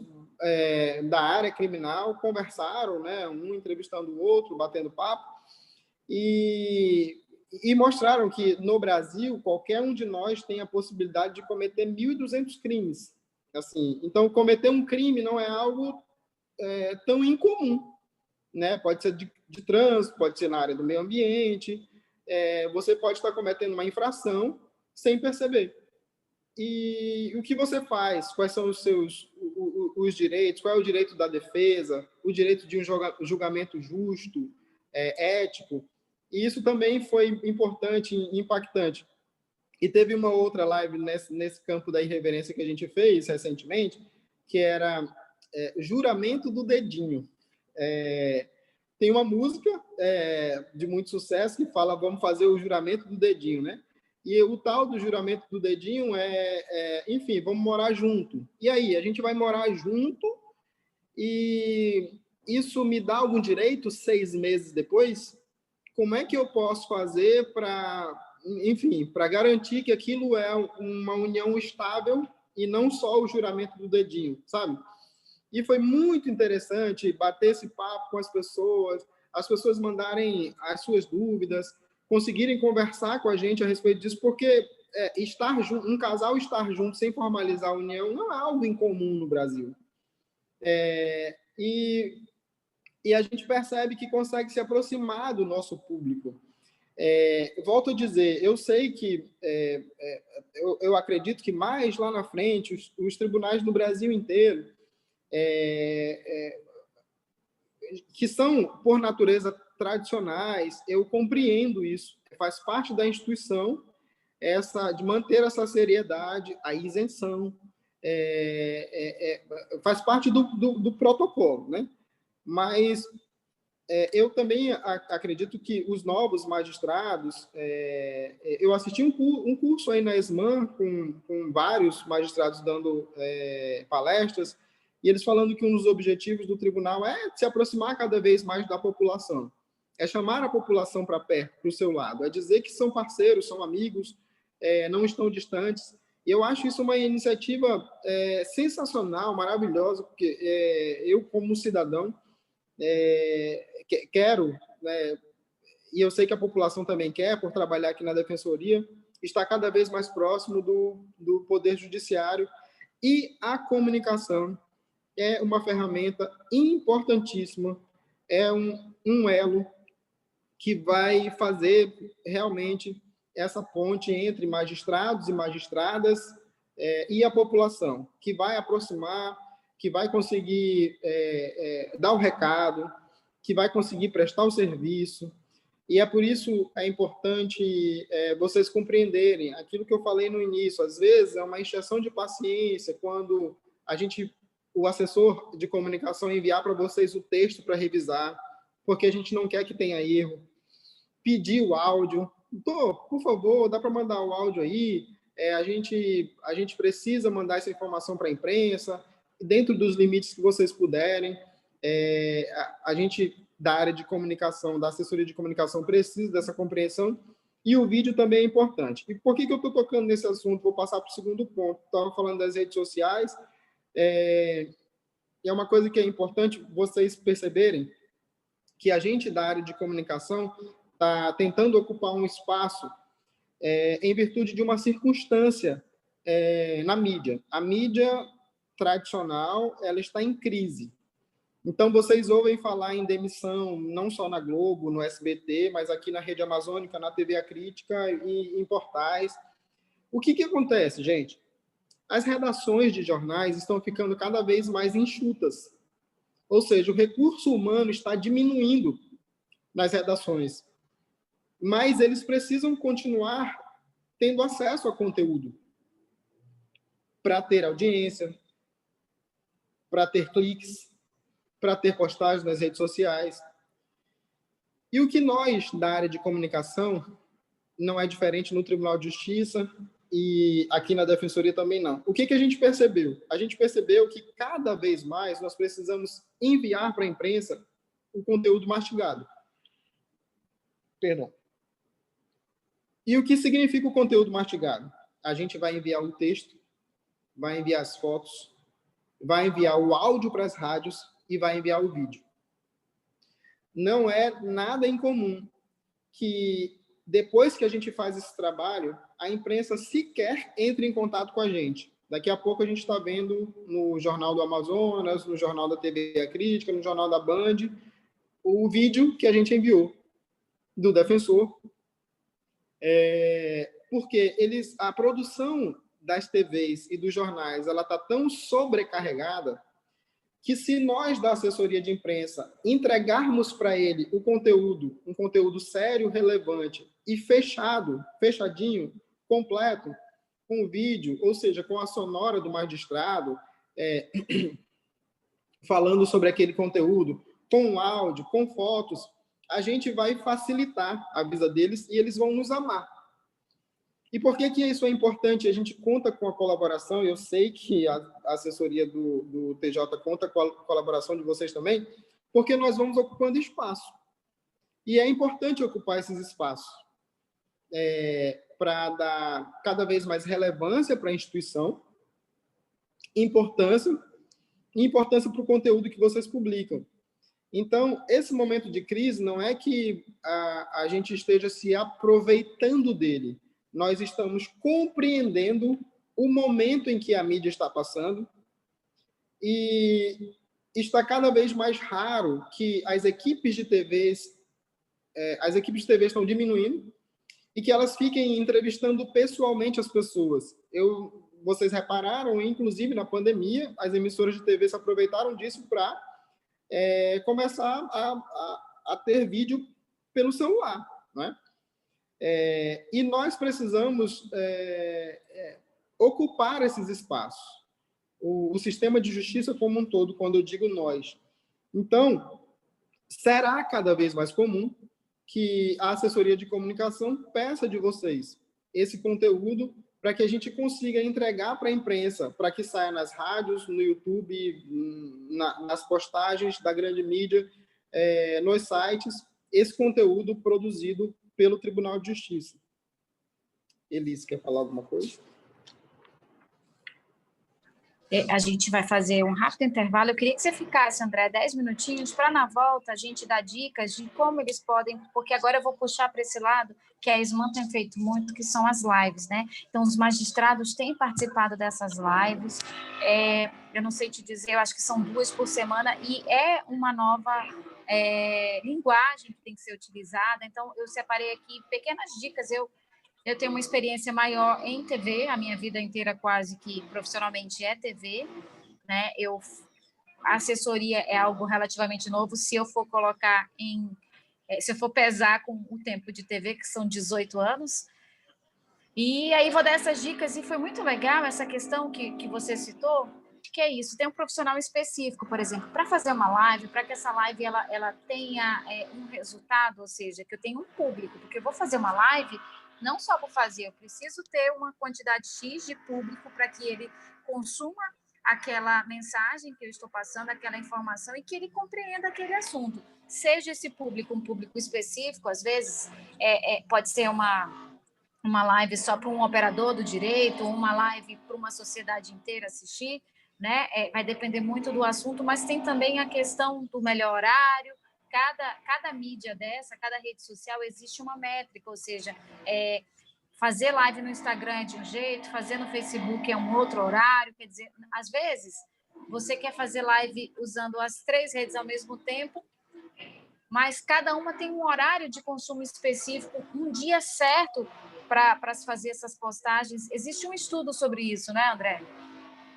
da área criminal conversaram, né? Um entrevistando o outro, batendo papo, e mostraram que, no Brasil, qualquer um de nós tem a possibilidade de cometer 1.200 crimes. Assim, então, cometer um crime não é algo tão incomum. Né? Pode ser de trânsito, pode ser na área do meio ambiente, você pode estar cometendo uma infração sem perceber. E o que você faz? Quais são os direitos? Qual é o direito da defesa? O direito de um julgamento justo, ético? E isso também foi importante e impactante. E teve uma outra live nesse campo da irreverência que a gente fez recentemente, que era Juramento do Dedinho. Tem uma música de muito sucesso que fala vamos fazer o juramento do dedinho, né? E o tal do juramento do dedinho enfim, vamos morar junto. E aí, a gente vai morar junto e isso me dá algum direito 6 meses depois? Como é que eu posso fazer para garantir que aquilo é uma união estável e não só o juramento do dedinho, sabe? E foi muito interessante bater esse papo com as pessoas mandarem as suas dúvidas, conseguirem conversar com a gente a respeito disso, porque um casal estar junto sem formalizar a união não é algo incomum no Brasil. E a gente percebe que consegue se aproximar do nosso público. Volto a dizer, eu sei que eu acredito que mais lá na frente os tribunais no Brasil inteiro que são, por natureza, tradicionais, eu compreendo isso, faz parte da instituição de manter essa seriedade, a isenção, faz parte do protocolo, né? Mas eu também acredito que os novos magistrados, eu assisti um curso aí na ESMAN com vários magistrados dando palestras, e eles falando que um dos objetivos do tribunal é se aproximar cada vez mais da população. é chamar a população para perto, para o seu lado, é dizer que são parceiros, são amigos, não estão distantes. E eu acho isso uma iniciativa sensacional, maravilhosa, porque eu, como cidadão, quero, e eu sei que a população também quer, por trabalhar aqui na Defensoria, estar cada vez mais próximo do Poder Judiciário, e a comunicação é uma ferramenta importantíssima, é um elo que vai fazer realmente essa ponte entre magistrados e magistradas e a população, que vai aproximar, que vai conseguir dar o recado, que vai conseguir prestar o serviço. E é por isso é importante vocês compreenderem aquilo que eu falei no início. Às vezes é uma encheção de paciência quando o assessor de comunicação enviar para vocês o texto para revisar, porque a gente não quer que tenha erro. Pedir o áudio. Por favor, dá para mandar o áudio aí. A gente precisa mandar essa informação para a imprensa, dentro dos limites que vocês puderem. A gente, da área de comunicação, da assessoria de comunicação, precisa dessa compreensão. E o vídeo também é importante. E por que eu estou tocando nesse assunto? Vou passar para o segundo ponto. Estava falando das redes sociais. É uma coisa que é importante vocês perceberem, que a gente da área de comunicação está tentando ocupar um espaço em virtude de uma circunstância na mídia. A mídia tradicional, ela está em crise. Então, vocês ouvem falar em demissão, não só na Globo, no SBT, mas aqui na Rede Amazônica, na TV A Crítica e em portais. O que acontece, gente? As redações de jornais estão ficando cada vez mais enxutas. Ou seja, o recurso humano está diminuindo nas redações. Mas eles precisam continuar tendo acesso a conteúdo para ter audiência, para ter cliques, para ter postagens nas redes sociais. E o que nós, da área de comunicação, não é diferente no Tribunal de Justiça e aqui na Defensoria também não. O que a gente percebeu? A gente percebeu que cada vez mais nós precisamos enviar para a imprensa o conteúdo mastigado. Perdão. E o que significa o conteúdo mastigado? A gente vai enviar o texto, vai enviar as fotos, vai enviar o áudio para as rádios e vai enviar o vídeo. Não é nada incomum que, depois que a gente faz esse trabalho, a imprensa sequer entre em contato com a gente. Daqui a pouco a gente está vendo no Jornal do Amazonas, no Jornal da TV A Crítica, no Jornal da Band, o vídeo que a gente enviou do defensor, porque a produção das TVs e dos jornais ela está tão sobrecarregada que, se nós da assessoria de imprensa entregarmos para ele um conteúdo sério, relevante e fechadinho, completo, com o vídeo, ou seja, com a sonora do magistrado, falando sobre aquele conteúdo, com áudio, com fotos, a gente vai facilitar a vida deles e eles vão nos amar. E por que isso é importante? A gente conta com a colaboração, eu sei que a assessoria do TJ conta com a colaboração de vocês também, porque nós vamos ocupando espaço. E é importante ocupar esses espaços para dar cada vez mais relevância para a instituição, importância para o conteúdo que vocês publicam. Então, esse momento de crise não é que a gente esteja se aproveitando dele. Nós estamos compreendendo o momento em que a mídia está passando e está cada vez mais raro que as equipes de TV estão diminuindo e que elas fiquem entrevistando pessoalmente as pessoas. Vocês repararam, inclusive na pandemia, as emissoras de TV se aproveitaram disso para começar a ter vídeo pelo celular, né? E nós precisamos ocupar esses espaços. O sistema de justiça como um todo, quando eu digo nós. Então, será cada vez mais comum que a assessoria de comunicação peça de vocês esse conteúdo para que a gente consiga entregar para a imprensa, para que saia nas rádios, no YouTube, nas postagens da grande mídia, nos sites, esse conteúdo produzido pelo Tribunal de Justiça. Elis, quer falar alguma coisa? A gente vai fazer um rápido intervalo. Eu queria que você ficasse, André, 10 minutinhos, para na volta a gente dar dicas de como eles podem, porque agora eu vou puxar para esse lado, que a Isman tem feito muito, que são as lives, né? Então, os magistrados têm participado dessas lives. Eu não sei te dizer, eu acho que são 2 por semana, e é uma nova linguagem que tem que ser utilizada. Então, eu separei aqui pequenas dicas. Eu tenho uma experiência maior em TV, a minha vida inteira quase que profissionalmente é TV, né? A assessoria é algo relativamente novo, se eu for colocar se eu for pesar com o tempo de TV, que são 18 anos. E aí vou dar essas dicas, e foi muito legal essa questão que você citou, que é isso, tem um profissional específico, por exemplo, para fazer uma live, para que essa live ela tenha um resultado, ou seja, que eu tenha um público, porque eu vou fazer uma live, não só vou fazer, eu preciso ter uma quantidade X de público para que ele consuma aquela mensagem que eu estou passando, aquela informação, e que ele compreenda aquele assunto. Seja esse público um público específico, às vezes pode ser uma live só para um operador do direito, ou uma live para uma sociedade inteira assistir, né? Vai depender muito do assunto, mas tem também a questão do melhor horário. Cada mídia dessa, cada rede social, existe uma métrica, ou seja, fazer live no Instagram é de um jeito, fazer no Facebook é um outro horário, quer dizer, às vezes você quer fazer live usando as 3 redes ao mesmo tempo, mas cada uma tem um horário de consumo específico, um dia certo para se fazer essas postagens. Existe um estudo sobre isso, né, André?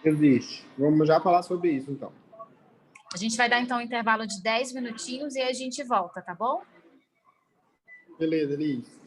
Existe. Vamos já falar sobre isso, então. A gente vai dar, então, um intervalo de 10 minutinhos e aí a gente volta, tá bom? Beleza, Elis.